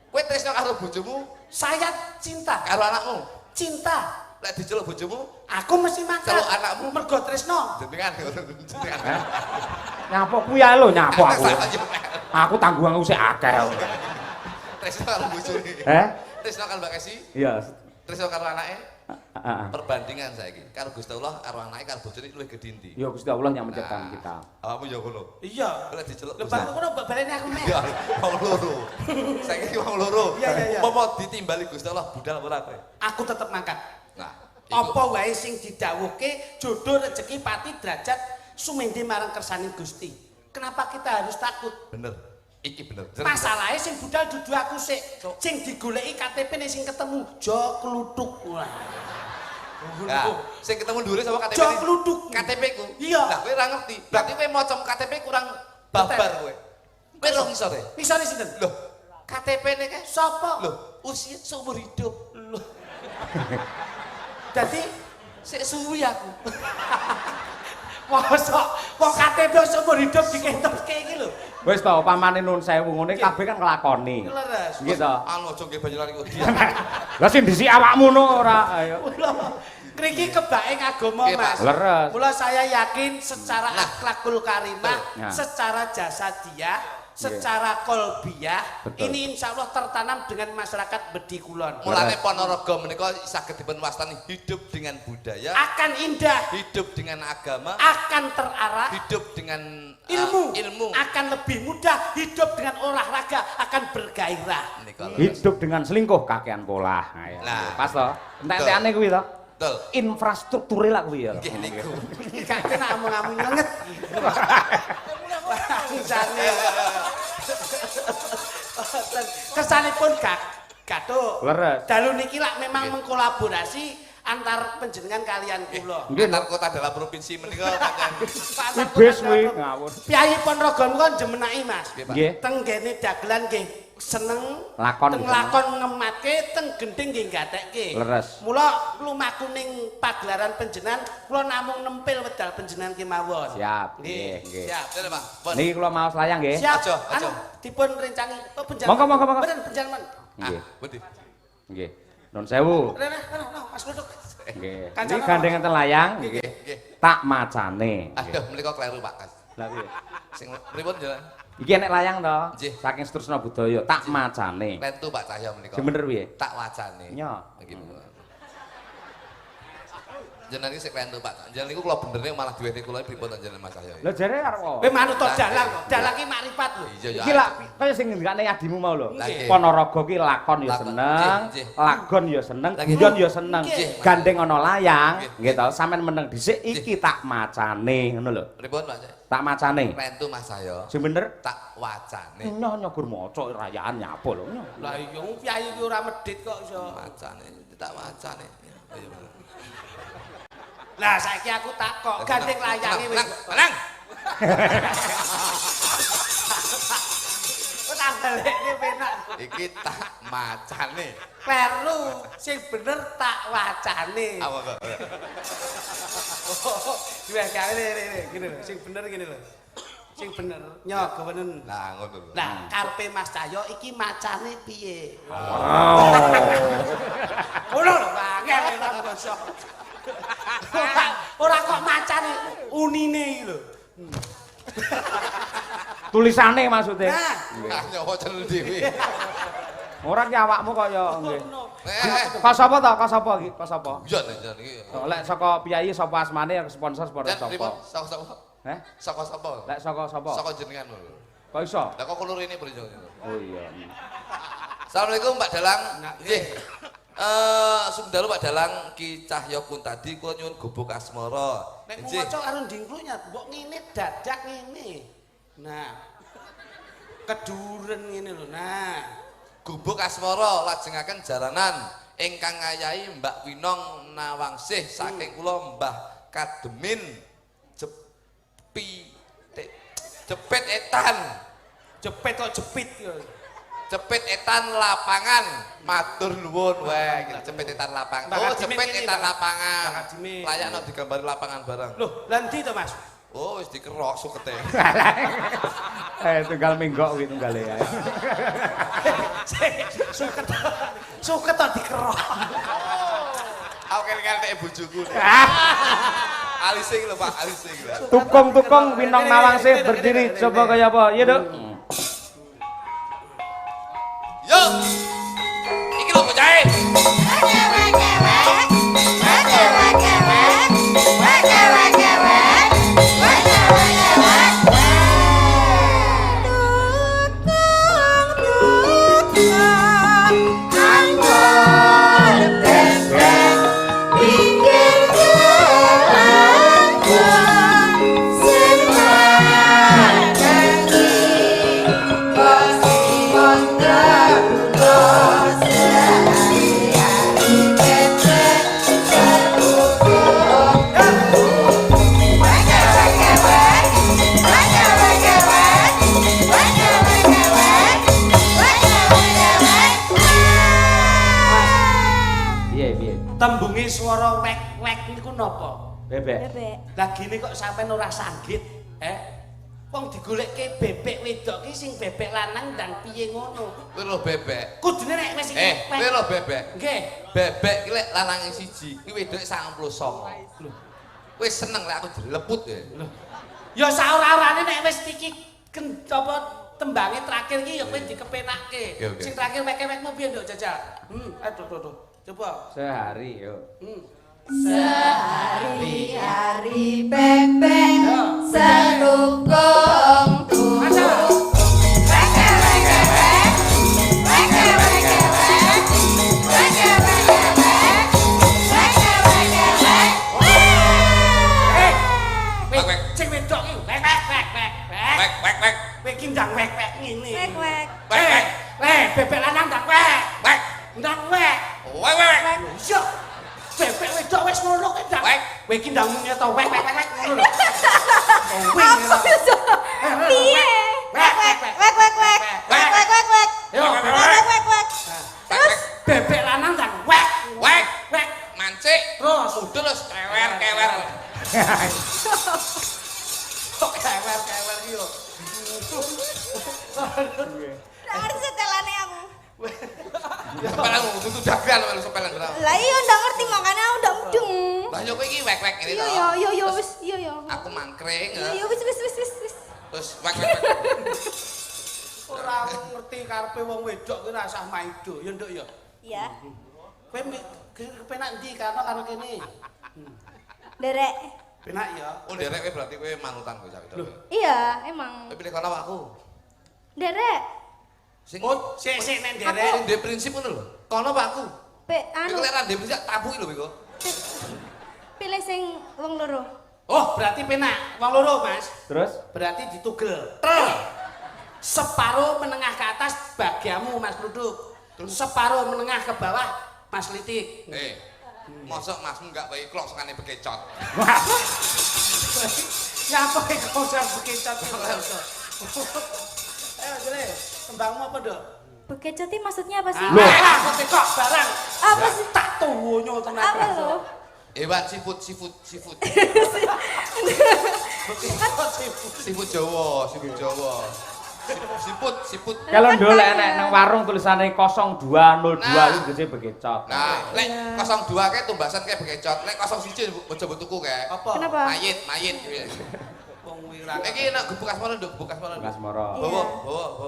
Kowe tresno karo bojomu, Saya cinta. karo anakmu. Cinta. Lek diceluk bojomu, Aku mesti makan. Celuk anakmu. Mergo tresno. jenengan jenengan. Nyapo kuwi ae lho nyapo aku. Sak aja. Aku tanggunganku sik akeh. Tresno karo bojone. Tresno karo Mbak Kesi, Iya. tresno karo anake. Heeh. Perbandingan saiki karo Gusti Allah karo anake karo bojone luwih gedhe ndi? Ya Gusti Allah yang menciptakan kita. Awakmu ya ngono. Iya. Lek diceluk Lho Gusti bang ngono baleni aku meh. Ya, wong loro. Saiki wong loro. Iya. Apa ditimbali Gusti Allah budal apa ora kowe? Aku tetep mangkat. Nah, Apa wae sing didhawuhke jodoh rezeki pati derajat sumende marang kersane Gusti. Kenapa kita harus takut? bener. Iki bener. Masalahnya sing budal dudu aku sik. So- Sing digoleki KTP-ne sing ketemu jo kluthuk. Wah. Nah, sing ketemu dhuwure sapa KTP? Jo kluthuk. KTP ku. Iya. Lah kowe ora ngerti. Berarti kowe maca KTP kurang babar kowe. Kowe ora iso re. Misale sinten? Loh, KTP-ne kae Sapa? loh, usia seumur hidup. Loh. Dadi Sik suwi aku. mosok wong KTP seumur hidup diketokke iki lho. Wis to, pamane nun sewu ngene kabeh kan nglakoni. Leres. Nggih to. Anu aja nggih Banyuwangi kok dia. Lah sing dhisik awakmu no ora ayo. Ngriki kebake agama Nggih, Mas. Mas. Leres. Mula saya yakin secara akhlakul karimah, Nah. secara jasadiah, secara kolbiah, Betul. ini insya Allah tertanam dengan masyarakat Bedi Kulon. Mulane Ponorogo menika saged dipun wastani hidup dengan budaya, Akan indah, hidup dengan agama, akan terarah, hidup dengan ilmu, akan lebih mudah, hidup dengan olahraga, akan bergairah. Menika. Hidup dengan selingkuh kakean pola. Ayo. Nah. Pas to. Entek-entekane kuwi to. Betul. Infrastrukture lah kuwi ya. Nggih niku. Gak kena ngomong-ngomong nyenget. Bangsane. Kesanipun gaduh. Leres. Dalu niki lak memang mengkolaborasi antar panjenengan kalian kula. Nggih, Antar kota dalam provinsi menika pancen. kuwi bis kuwi ngawur. Piyayi Ponorogo kan jemenaki Mas. Nggih, Pak. Nggih. Teng gene dagelan nggih seneng Lakon teng nggih, seneng. lakon ngematke teng gending nggih gatekke. Leres. Mula lumaku ning pagelaran panjenengan kula namung nempel wedal panjenengan kemawon. Siap. Nggih, nggih. Siap. Bener, Pak. Pun. Niki kula maos layang nggih. Siap. Aja, aja. Anu dipun rencangi penjara. Monggo. Mboten penjara. Nggih. Budi. Nggih. Nun sewu. Mas Luduk. Nggih. Kancana Niki gandeng enten layang nggih. Nggih. Tak macane. Aduh, menika kleru Pak Kas. Lah piye? Sing pripun jalan? Iki enek layang to. Nggih. Saking Setrusna Budaya, tak macane. Lentu Pak Cahyo menika. Sing bener piye? Tak wacane. Iya. Nggih. Jenengan iki sik lentu Pak. Jenengan niku kula benerne malah duweni kula pripun jenengan Mas Cahyo. Lah jare arep apa? Kowe manut to dalang kok. Dalang ki makrifat lho. Iya ya. Iki lak kaya sing ngendikane adimu mau lho. Nggih. Ponorogo ki lakon ya Lakon. seneng, Nggih, nggih. lagon ya seneng, Nggih. guyon ya seneng. Nggih. Gandeng ana layang, Nggih. nggih to. Sampeyan meneng dhisik iki tak macane ngono lho. Pripun Pak Cahyo? Tak macane. Lentu Mas Cahyo. Sing bener Tak wacane. nyoh nyogur maca rayaan nyapa lho. nyoh. Lah iya wong piyayi ki ora medhit kok iso. Wacane, tak wacane. Ayo. Lah saiki aku takok, gandeng layange wis. Tenang. Kok tak balekne penak. Iki tak macane. Perlu sing bener tak wacane. Apa kok? Wes kene gini lho, sing bener gini lho. Sing bener nyogowenen. Lah ngono lho. Nah, karepe Mas Cahyo iki macane piye? Ngono lho, angel ora basa. Ora kok macane unine iki lho. Tulisane maksudnya. Nah, Nyawa cenel dhewe. Ora ki awakmu kaya nggih. Eh. Kok sapa to? Kok sapa iki? Kok sapa? Jan iki. Lek saka Piyayi sapa asmane yang sponsor Dan sapa? pripun? Saka Heh? sapa? Lek saka sapa? Saka jenengan lho. Kok iso? Lah kok kulur ini priyo? Oh iya. Assalamualaikum Pak Dalang. Nggih. Sumdalu Pak Dalang Ki Cahyo Kuntadi kula nyuwun gubuk asmara. nek maca karo ndingkluknya mbok ngene dadak ngene. Nah. Keduren ngene lho. Nah. Gubuk asmara lajengaken jaranan ingkang ngayahi Mbak Winong Nawangsih saking kula Mbah Kademin Jepit Etan. Jepit kok jepit ya. Jepit Etan lapangan. Matur nuwun wae, Jepit Etan lapangan. Mbak Oh, Kadimin Jepit ini, Etan Mbak. lapangan. Mbak Kadimin. Layakno digambari lapangan barang. Loh, lan ndi to, Mas? Oh, wis dikerok sukete. Tunggal menggok kuwi tunggale ya. Suket to dikerok. Aku kelingan nek bojoku. Alising lho Pak, alising lho. Tukung-tukung Winong Nawangsih berdiri coba kaya apa? Iya, Dok. Yo. Iki lho bocahe. Tembunge swara wek-wek niku napa? Bebek. Bebek. Lah gini kok sampean ora sanggit, Wong digolekke bebek wedok ki sing bebek lanang dan piye ngono. Kuwi lho bebek. Kudune nek wis Kuwi lho bebek. Nggih. Bebek ki lek lanang siji, kuwi wedoke 99. Lho. Wis seneng lek aku dileput ya. Lho. Ya saora-orane nek wis iki apa tembange terakhir ki ya kowe dikepenakke. Oke. Sing terakhir wek-wekmu piye nduk jajal? Aduh. Coba. Sehari yo. Sehari-hari bebek serukung tubuh. Sing wedok ki wek. Kowe ki ndang wek ngene. Wek-wek. Bebek lanang ndang wek. Ndang wek. Iya. Bebek wedok wis ngono kowe ndang. Kowe ki ndang nyeto wek ngono lho. Apa iso? Piye? Wek-wek. Wek-wek. Wek-wek. Yo, Wek-wek. Terus bebek lanang ndang wek. Mancik, Terus udul terus kewer. kok kewer ki yo. ngerti setelane aku. Sepelan tutu dagan lho sepelan berapa. Lah iya ndak ngerti makanya aku ndak mudeng. Lah yo kowe iki wek-wek ngene to. Iya wis iya. Aku mangkring. Iya wis. Terus wek. Ora ngerti karepe wong wedok ki rasah maido, ya nduk ya. Iya. Kowe kepenak ndi karo kene? Derek. Penak ya. Oh derek kowe berarti kowe manutan kowe sak itu. Iya, emang. Kowe pilih kono aku. Derek. Sing Oh, sik nek nderek. sing duwe prinsip ngono lho. Kono Pak aku. Anu Kowe lek ra duwe prinsip tabuki lho kowe. pilih sing wong loro. Oh, berarti penak. Wong loro, Mas. Terus Berarti ditugel. Separuh menengah ke atas bagiamu Mas Duduk. Separuh menengah ke bawah Mas Litik. Mosok Masmu enggak bae klok sangane bekecot. Nyapa iki konser bekecot Ayo jere, tembangmu apa, Dok? Bekecot ini maksudnya apa sih? Loh. Aku tekok barang. Apa sih? Tak tuwonyo tenan. Apa lo? Hewan seafood. Seafood Jawa. Siput. Kalau ndolek enek nang warung tulisane 0202 Nah. iki gede bekecot. Nah, lek 02 kae tumbasan kae bekecot, lek 01 aja mbok tuku kae. Apa? Kenapa? Mayit. Wong wirang. Iki nek bekas mana, Nduk? Bekas mana? Bekas moro. Bawa.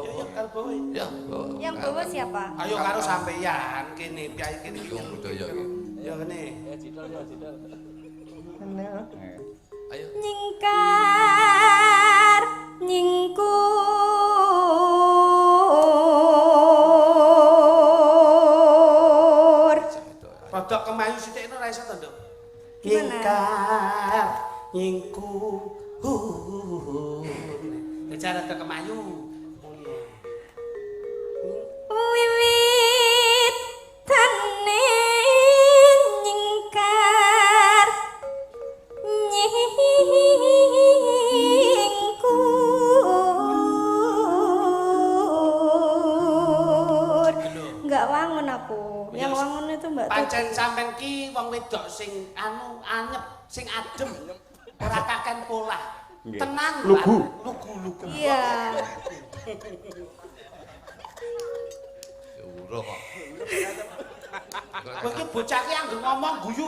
Yo karo bawa. Ya, bawa. Yang bawa siapa? Ayo karo sampeyan kene piyai kene iki. Wong budaya iki. Ya kene. Ayo. Nyingkar nyingkur. Rada kemayu sithikno ra iso to, Nduk? Gimana? Ingkar nyingku. Bicara ke kemayu. Wiwit tane nyingkar nyingkur. Enggak wangun aku. Yang wangun itu Mbak Tuti. Pancen sampean ki wong wedok sing anyep, sing adem. Ora kaken polah. Nggih. Tenang Lugu. Lugu. Iya. Ya uroh kok. Kowe iki bocah ki anggere ngomong guyu.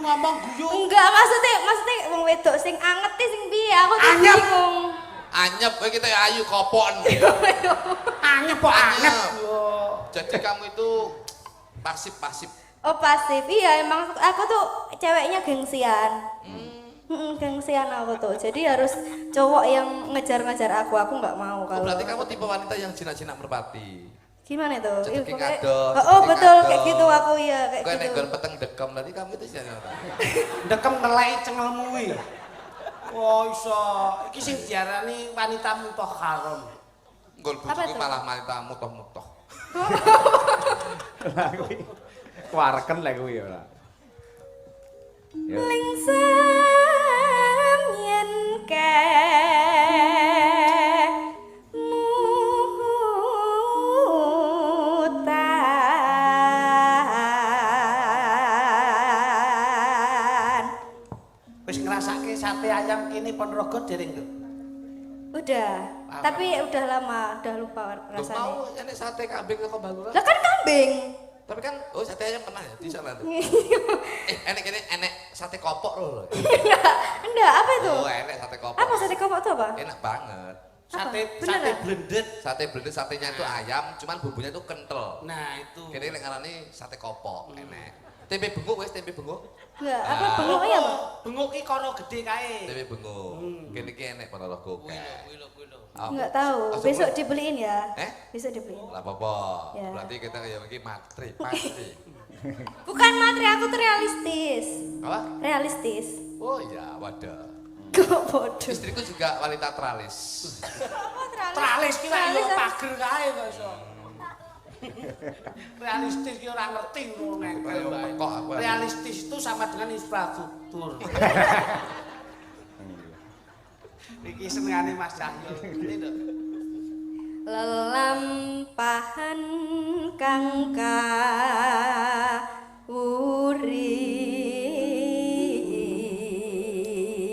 Enggak maksudnya wong wedok sing anget sing piye aku tuh Anyep. bingung. Anyep kowe kita ayu kopon. Anyep kok anyep. Jadi kamu itu pasif. Oh pasif, iya emang aku tuh ceweknya gengsian. Gengsian aku tuh, jadi harus cowok yang ngejar-ngejar aku nggak mau Oh, kalau. berarti kamu tipe wanita yang jinak-jinak merpati. Gimana itu? Cedeking Pokoknya- ados, Oh cedeking betul ados. kayak gitu aku ya kayak Kowe nek gitu. nggon peteng dekem berarti kamu itu siapa? Dekem neleki cengelmu kuwi. Oh iso. Iki sing diarani wanita mutahharam. Nggon Apa bojoku tuh? malah wanita mutoh-mutoh. Lah kuwi kuareken lek kuwi ora. Ya. Lingsam yen mutan. Wis ngrasake sate ayam kene Ponorogo dereng tuh. Udah, tapi udah lama, udah lupa Lu rasanya. mau enek sate kambing kok Balura? Lah kan kambing. Tapi kan sate ayam pernah ya di sana tuh. Enek sate kopok loh. Enggak, apa itu? Oh, enek sate kopok. Apa sate kopok itu apa? Enak banget. Sate Beneran? blended. Sate blended satenya itu ayam, cuman bumbunya itu kental. Nah, itu. Kene lek ngarani sate kopok, enek. Tempe benguk wis tempe benguk. Enggak, apa bengoknya apa? Bengok ki kono gede kae. Tempe benguk. Kene iki enek Ponorogo Kuwi kae. lho. Enggak tahu. Langsung Besok mulai. dibeliin ya. Besok dibeliin. Lah apa-apa. Ya. Berarti kita ya iki matri. Bukan materi, aku tuh realistis. Apa? Realistis. Oh iya, wadah. Kok bodoh. Istriku juga wanita teralis. Apa Tralis ki lak yo Tralis, pager kae kok iso. Realistis ki ora ngerti ngono nengkel Ayo, bae. kok aku. Realistis itu sama dengan infrastruktur. Iki senengane Mas Cahyo. Ini lho. Lelampahan kang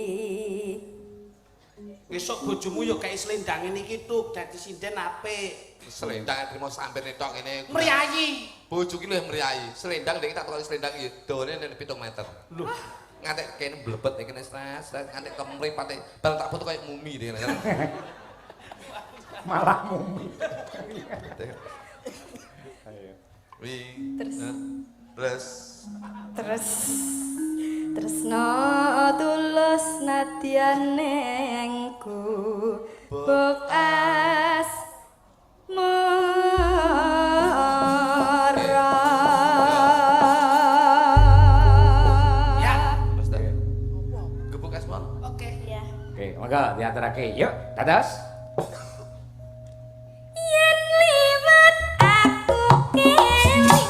kawuri. Besok bojomu yo kayak selendang ini iki tuk dadi sinden apik. Selendang trimo sampe netok ini. Mriyayi. Bojo ki lho mriyayi. Selendang nek tak tukang selendang iki dawane nek 7 meter. Lho, Ngantek kene blebet iki nek stres, ngantek kemripate. Bal tak foto kayak mumi deh. Malah mumi. Wi. Terus? Terus Tresno tulus nadyan engku bekas marah. ya. Mas dah. Gebuk asmon. Oke. Ya. Oke, monggo diaturake. Yuk, dados. Yen liwat aku kelingan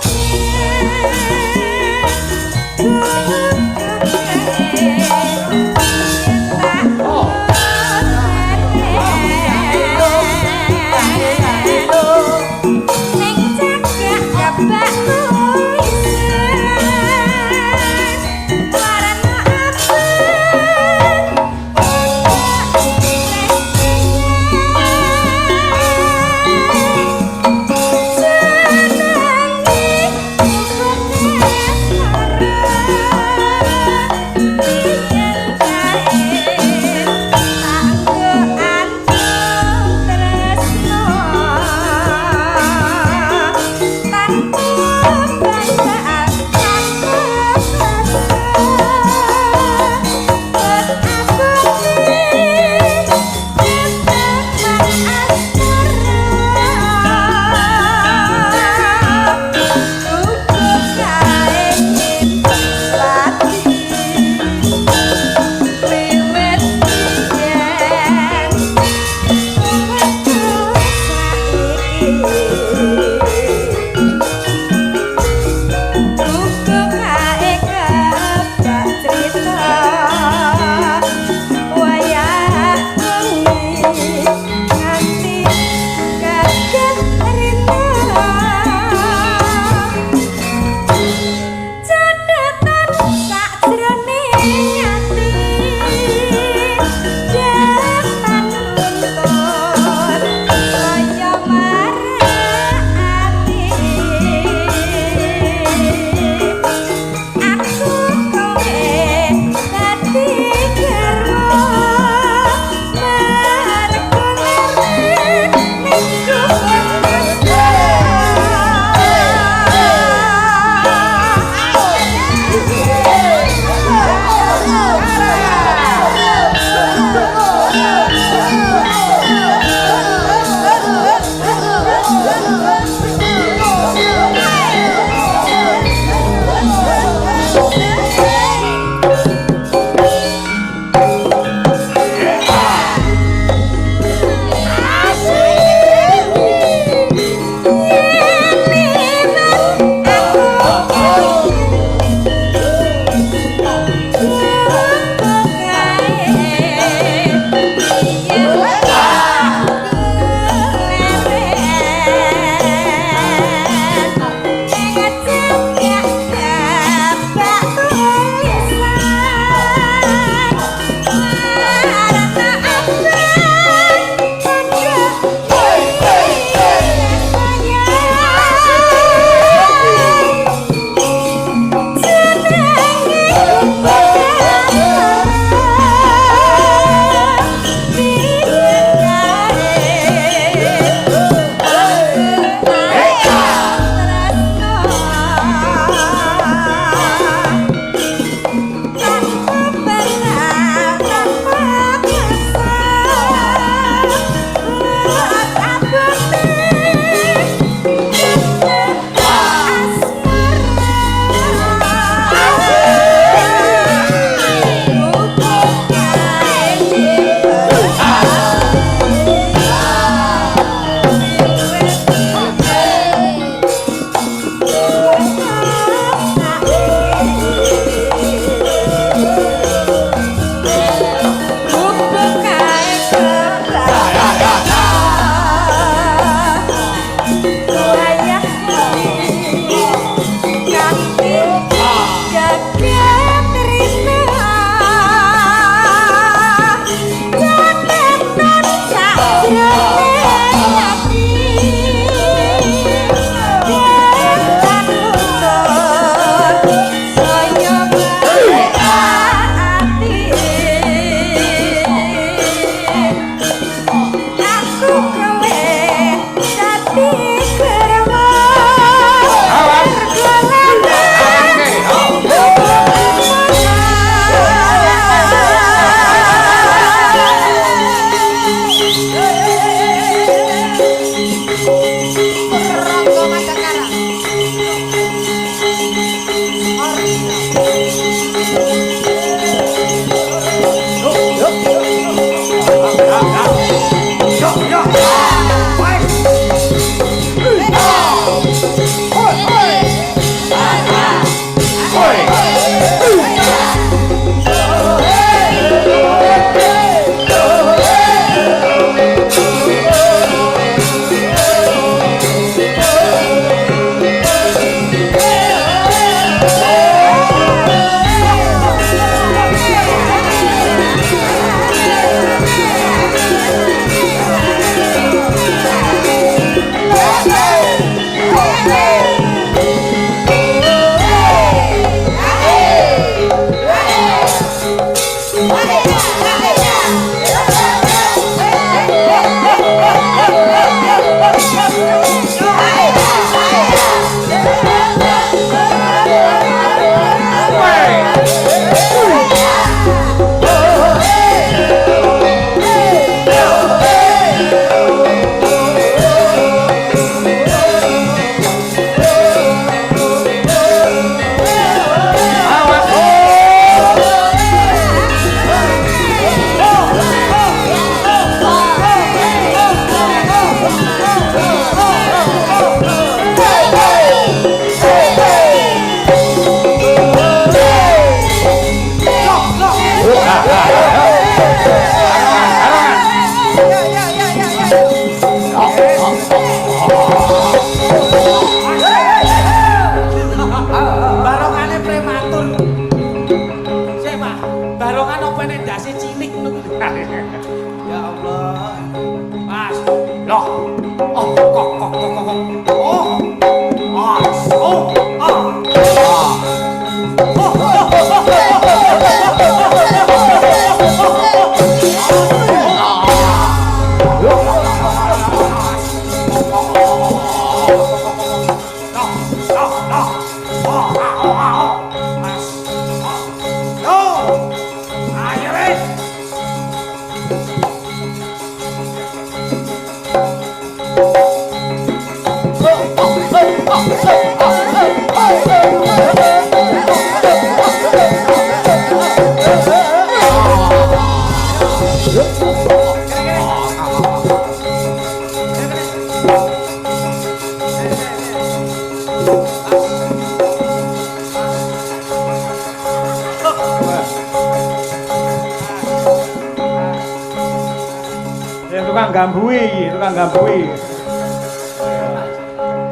Tukang gambui iki, tukang gambui.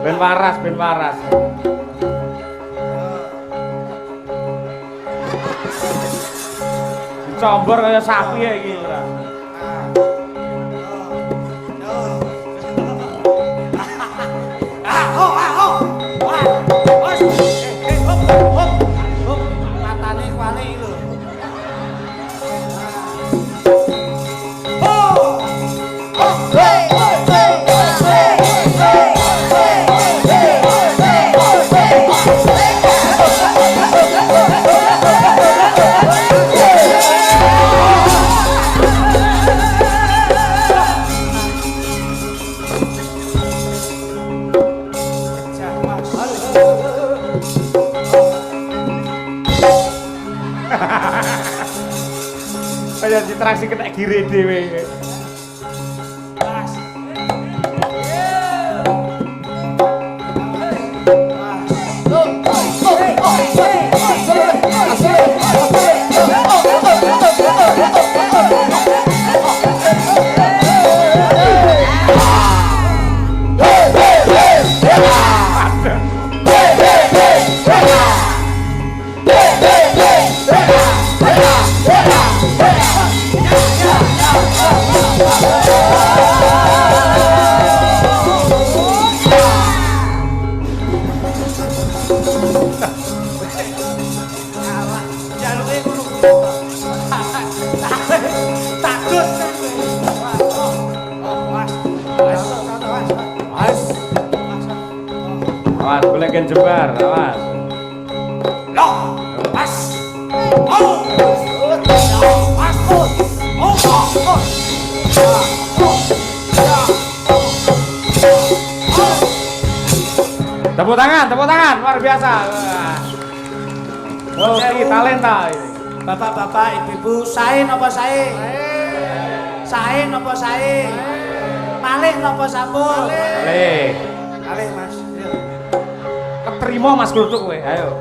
Ben waras, ben waras. Dicombor kaya sapi ya iki ora. Matane kuali lho. Kaya ditraksi kena gire dhewe. Awas, boleh gen jembar, awas. Loh, pas. Oh. Pas. Oh. Tepuk tangan, luar biasa. Multi talenta ini. Bapak-bapak, ibu-ibu, sae napa sae? Sae napa sae? Malih napa sampun? Malih. Malih, Mas. Keterima Mas Gluduk kowe, ayo.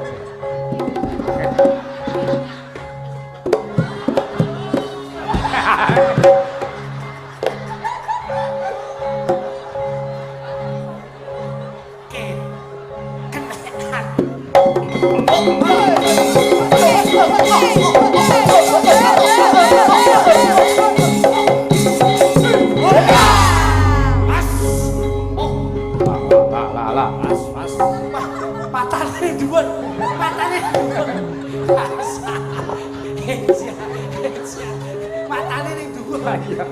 Matane ning dhuwur. Iya.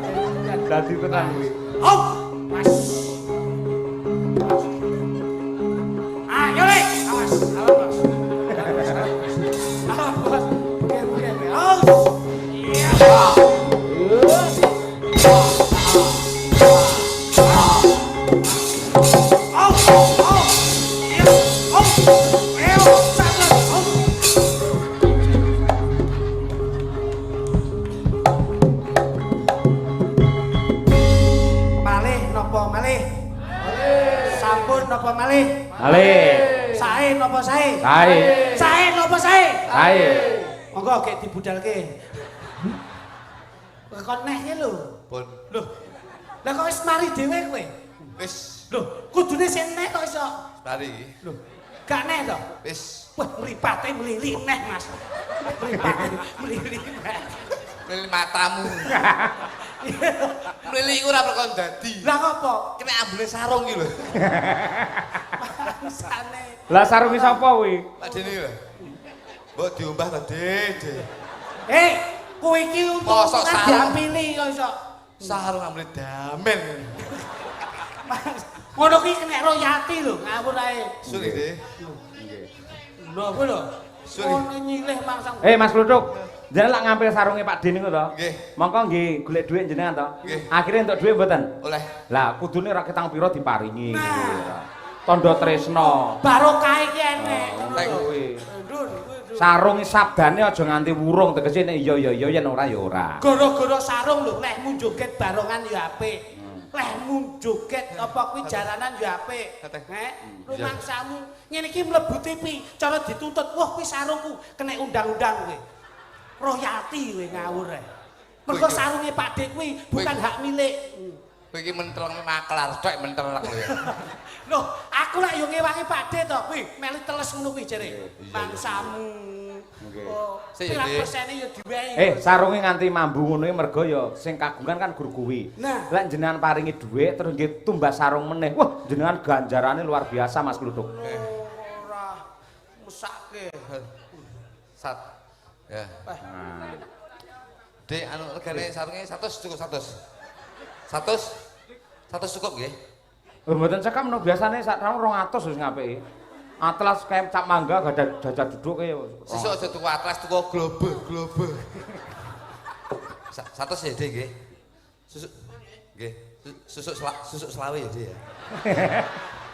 Dadi tenan kuwi. Oh, Mas. Ayo le, awas, awas. Awas. Oke. Oh. Iya. Napa malih? Malih. Sae napa sae? Sae. Sae napa sae? Sae. Monggo gek dibudalke. Kon nehke lho. Pun. Loh. Lah kok wis mari dhewe kowe? Wis. Loh, kudune sing neh kok iso. Mari. Loh, gak neh to? Wis. Wah, mripate mlili neh, Mas. Mripate mlili neh. Mlili matamu. Mlili iku ora perkara dadi. Lah apa? Kena ambune sarung iki lho. Bangsane. Lah sarunge sapa kuwi? Pak Dene lho. Mbok diombah ta, Dik. Hei, kowe iki untuk Mosok sarung? pilih kok iso. Sarung ambune damen. Ngono kuwi kena royalti lho, ngawur ae. Suli, Dik. Lho, kuwi lho. Suli. Ono nyilih mangsang. Mas Kluthuk, jenengan lak ngambil sarunge Pak Den niku to? Nggih. Monggo nggih golek dhuwit jenengan to? Nggih. Akhire entuk dhuwit mboten? Oleh. Lah kudune ra ketang pira diparingi. Nah. Tondo tresno. Barokah iki enek. Nek kuwi. Ndun, Sarung sabdane aja nganti wurung tegese nek iya ya iya yen ora ya ora. gara-gara sarung lho, lehmu joget barongan ya apik. Lehmu joget apa kuwi jaranan ya apik. Nek rumangsamu ngene iki mlebu TV, cara dituntut, wah kuwi sarungku kena undang-undang kowe. Royalti kowe ngawur ae. Mergo sarunge Pak Dik kuwi bukan hak milik. Kowe iki menteleng maklar tok menteleng lho ya. Loh, aku lak yo ngewangi Pak Dik to, kuwi melu teles ngono kuwi jere. Bangsamu. Oh, Sik, pirang Dik. persene yo diwehi. Sarunge nganti mambu ngono mergo ya sing kagungan kan gur kuwi. Nah. Lek jenengan paringi dhuwit terus nggih tumbas sarung meneh. Wah, jenengan ganjarane luar biasa Mas Kluthuk. Ora mesake. Sat. Ya. Dik, anu regane sarunge 100 cukup 100. 100 cukup nggih. Lho mboten cekam no biasane sak tahun 200 wis ngapiki. Atlas kayak cap mangga gak ada jajah duduk kayak. Sesuk aja tuku atlas tuku globe. 100 ya, Dik nggih. Susuk nggih. Susuk selawe ya, Dik ya.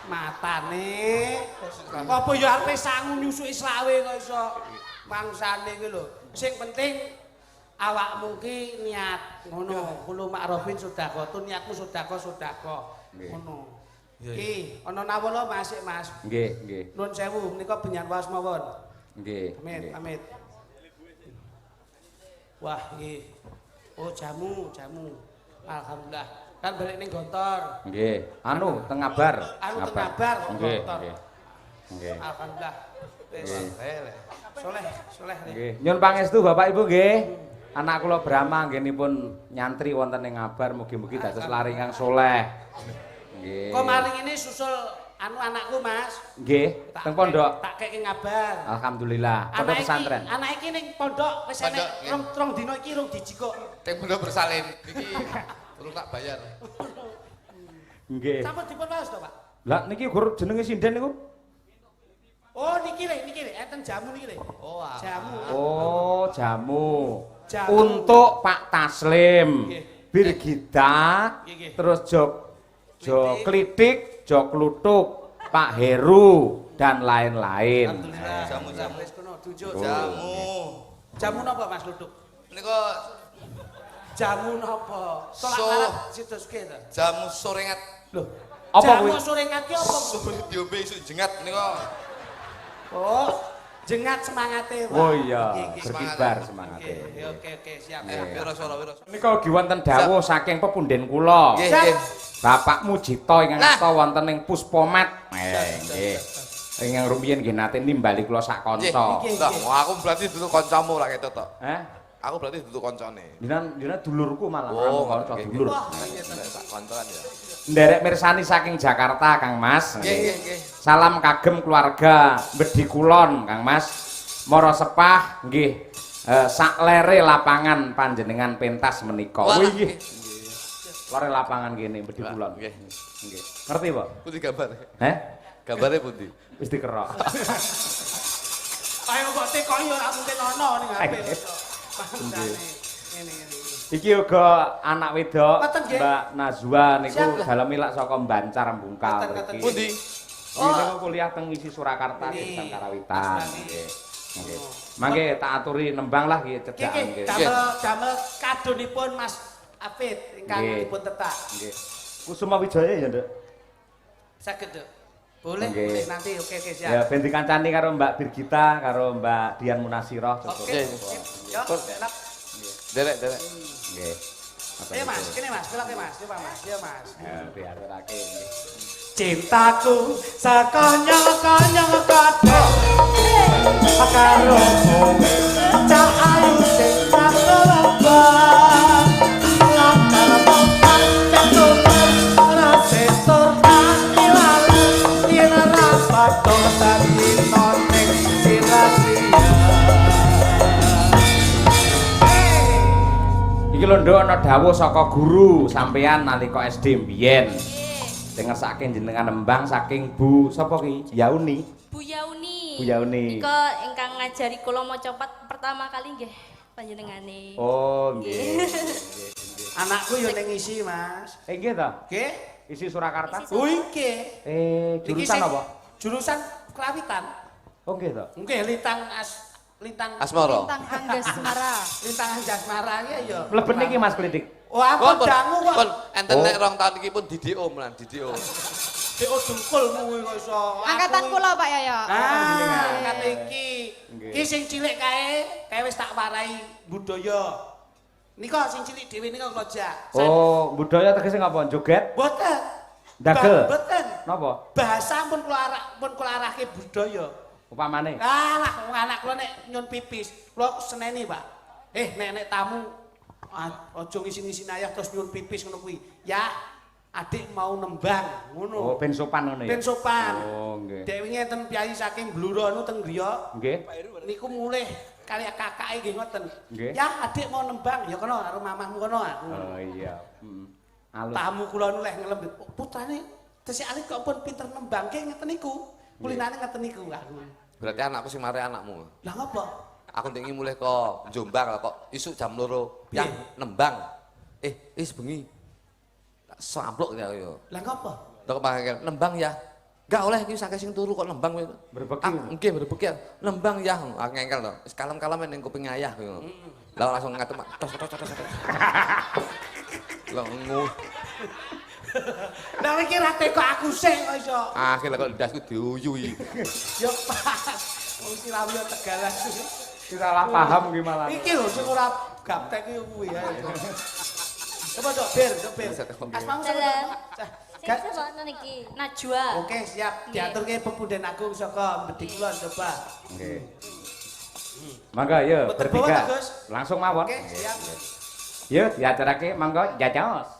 Matane. Apa ya arepe sangu nyusuki selawe kok iso mangsane iki lho. Sing penting awakmu ki niat ngono. Kulo makrofin sedekah, tu niatmu sedekah. Ngono. Iki ana nawala Mas, Mas. Nggih. Nuwun sewu, menika benyan waos mawon. Nggih. Amit. Wah, nggih. Oh, jamu. Alhamdulillah. Kan balik ning Gontor. Nggih. Anu teng Ngabar. Ngabar Nggih. Gontor. Nggih. Alhamdulillah. Wis. Soleh. Nggih. Nyun pangestu Bapak Ibu nggih. Anak kula Brahma nggenipun nyantri wonten ing Ngabar mugi-mugi dados lari ingkang soleh. Nggih. Kok maling ini susul anu anakku, Mas. Nggih, teng pondok. Tak keki ngabar. Alhamdulillah, pondok pesantren. Anak iki ning pondok wis enek rong dina iki rong dijikuk. Teng pondok bersalin. Iki perlu tak bayar. Nggih. Sampun dipun waos to, Pak? Lah niki gur jenenge sinden niku? Oh, niki lho, enten jamu niki lho. Oh, jamu. Oh, jamu. Jamu. Untuk Pak Taslim. Nggih. Birgita, Nggih. terus Jo Klitik, Jo Kluthuk, Pak Heru dan lain-lain. Alhamdulillah. Jamu. Wis kono tunjuk. Jamu. Jamu napa, Mas Luduk? Menika Jamu napa? Tolak So- larat situske to. jamu sorengat. Lho, Apa jamu kuwi? sore ngati apa? Diombe isuk jengat menika. Oh, jengat semangate, Pak. Oh iya, Nggih, nggih. berkibar Oke, semangatnya. oke, siap. Wiro. Menika ugi wonten dawuh saking pepunden kula. Nggih, Siap. nggih. Bapak Mujito ingkang Nah. asta wonten ing Puspomat. Nggih. Ingkang rumiyin nggih nate nimbali kula sak kanca. Nggih. Lah, aku berarti duduk kancamu ra ketok tok. Heh? Aku berarti duduk kancane. Dina dulurku malah Oh, kanca nggih, dulur. Wah, Sak kancan ya. Nderek mirsani saking Jakarta, Kang Mas. Nggih. Salam kagem keluarga Bedi Kulon, Kang Mas. Mara sepah nggih sak lere lapangan panjenengan pentas menika. Wah, Wih nggih. Lare lapangan kene Bedi Wah, Kulon. nggih. Nggih. Ngerti, Pak? Pundi gambar? Heh? Gambare pundi? Wis dikerok. ayo kok tekoki ora mungkin ana ning HP. Nggih. Ngene. Iki uga anak wedok Mboten, nggih. Mbak Nazwa niku Siap, lah. dalem milak saka Bancar Mbungkal Mboten, mriki. Pundi? Iki niku kuliah teng Isi Surakarta Nggih. Jurusan Karawitan. Mas, Nggih. Nggih. Mangke tak aturi nembang lah nggih Nggih, cedakan nggih. nggih. Damel kadonipun Mas Afid ingkang Nggih. dipun tetak. Nggih. Kusuma Wijaya ya, Nduk. Saged, Dok. Boleh, Nggih. boleh nanti. Oke, siap. Ya ben dikancani karo Mbak Birgita karo Mbak Dian Munasiroh. Oke, Nggih. sip. Yo, enak. Derek. Nggih. Ayo Mas, kene Mas, bilangke Mas, coba Mas, ya Mas. Ya diaturake nggih. Cintaku sakanya-kanya kabeh karo cah ayu sing tak lembah londo ana dawuh saka guru sampean nalika SD mbiyen. Dengar saking jenengan nembang saking Bu sapa ki? Yauni. Bu Yauni. Bu Yauni. Nika ingkang ngajari kula maca pertama kali nggih panjenengane. Oh, nggih. Anakku yo ning isi, Mas. Nggih to? Nggih. Isi Surakarta. Oh nggih. Iki Jurusan sing- apa? Jurusan Kelawitan. Oh, nggih to. Nggih lintang Asmara. Tentang Angasmara. lintang Anjasmara ya yo. Mlebet niki Mas Klitik. Wah, Pun, ampun dangu kok. pun, enten Oh. nek rong tahun iki pun DDO menan DDO. Dek dengkulmu kuwi kok iso. Angkatan Aku- kula Pak Yoyo. Ah, angkat iki. Nggih. Ki sing cilik kae wis tak warai budaya. Nika sing cilik dhewe nika kula jak. Oh, budaya tegese ngapa? Joget? Boten. Dagel? Boten. Napa? Bahasa pun kula arahke budaya. Upamane? Alah, wong anak kula nek nyun pipis, kula seneni, Pak. Nek tamu aja ngisi-ngisi ayah terus nyun pipis ngono kuwi. Ya, adik mau nembang ngono. Oh, ben sopan ngono ya. Ben sopan. Oh, nggih. Dek wingi enten piyai saking Bluro nu teng griya. Nggih. Niku mulih kali kakake nggih ngoten. Nggih. Ya, adik mau nembang, ya kono karo mamahmu kono. Oh iya. Heeh. Alus. Tamu kula nu leh ngelembet. Putrane tesih alit kok pun pinter nembang nggih ngeten niku. Kulinane ngeten niku. Berarti anakku sing mare anakmu. Lah ngopo? Aku ndek mulih kok Jombang kok isuk jam 2 yang nembang. Wis bengi. Tak sampluk ya yo. Lah ngopo? Ndok panggil nembang ya. Enggak oleh iki sakit sing turu kok nembang kowe. Berbeki. Nggih berbeki. Nembang ya. Aku ngengkel to. Wis kalem-kalem ning kuping ayah ngono. Lah langsung ngatem tos tos tos. Lah ngono. Lah iki ra teko aku sing kok iso. Akhirnya kok ndasku diuyui. Yo pas. Wong Sirawi Tegalan. Salah paham gimana? Iki lho sing ora gaptek iki kuwi ya. Coba Dok Bir. Asmamu sapa? Dadah. Cah. Sing sapa niki? Najwa. Oke, siap. Diaturke Pemuda Agung saka Bedik Kulon coba. Nggih. Mangga yo Betul bawa, bertiga. Gus. Langsung mawon. Oke, siap. Yo diaturake mangga jajos.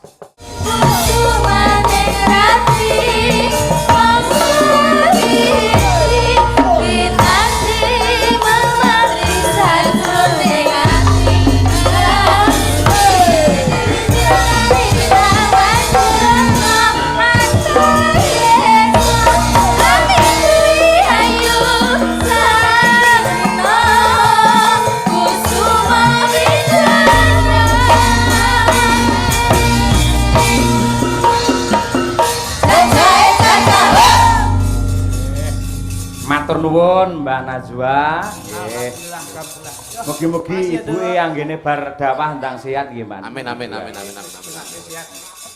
Matur nuwun Mbak Najwa. Nggih. Alhamdulillah. Mugi-mugi ibuke anggene bar dakwah ndang sehat nggih, Mbak. Amin amin amin amin amin.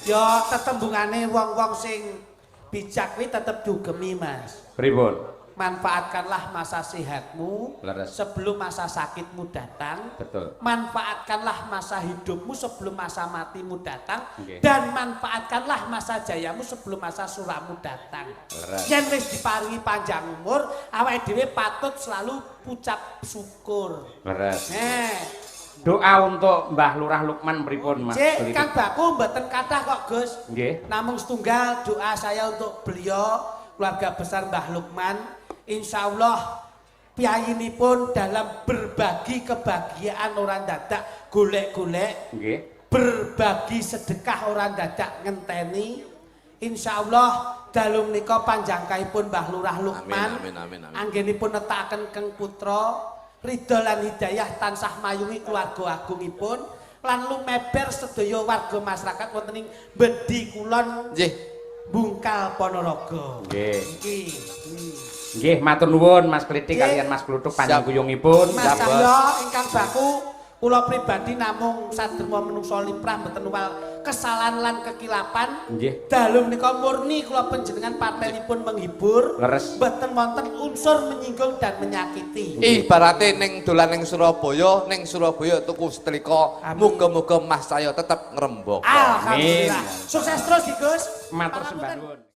Yo tetembungane wong-wong sing bijak kuwi tetep dugemi, Mas. Pripun? Manfaatkanlah masa sehatmu Leres. sebelum masa sakitmu datang. Betul. Manfaatkanlah masa hidupmu sebelum masa matimu datang. Nggih. Dan manfaatkanlah masa jayamu sebelum masa suramu datang. Leres. Yen wis diparingi panjang umur, awake dhewe patut selalu ucap syukur. Leres. Nah, Doa untuk Mbah Lurah Lukman pripun, Mas? Cik, Klitik? Kang Baku mboten kathah kok, Gus. Nggih. Namung setunggal doa saya untuk beliau, keluarga besar Mbah Lukman. Insya Allah piyayinipun dalam berbagi kebahagiaan orang dadak golek-golek, Nggih. berbagi sedekah orang dadak ngenteni. Insya Allah dalem nika panjangkaipun Mbah Lurah Lukman. Amin, amin, amin, amin. Anggenipun netaken Keng Putra, ridho lan hidayah tansah mayungi keluarga agungipun lan lumeber sedaya warga masyarakat wonten ing Bendi Kulon Nggih. Bungkal Ponorogo. Nggih. Niki. Nggih, matur nuwun Mas Klitik Nggih. kalian Mas Kluthuk Siap. panjenenganipun. Mas Siap, Bos. Cahyo ingkang baku kula pribadi namung sadherma menungso limrah mboten nuwal kesalahan lan kekilapan. Nggih. Dalem nika murni kula panjenengan partenipun menghibur. Leres. Mboten wonten unsur menyinggung dan menyakiti. Ibarate ning dolan ning Surabaya tuku setrika. Amin. Muga-muga Mas saya tetep ngrembaka. Alhamdulillah. Amin. Sukses terus, Gus. Matur sembah nuwun.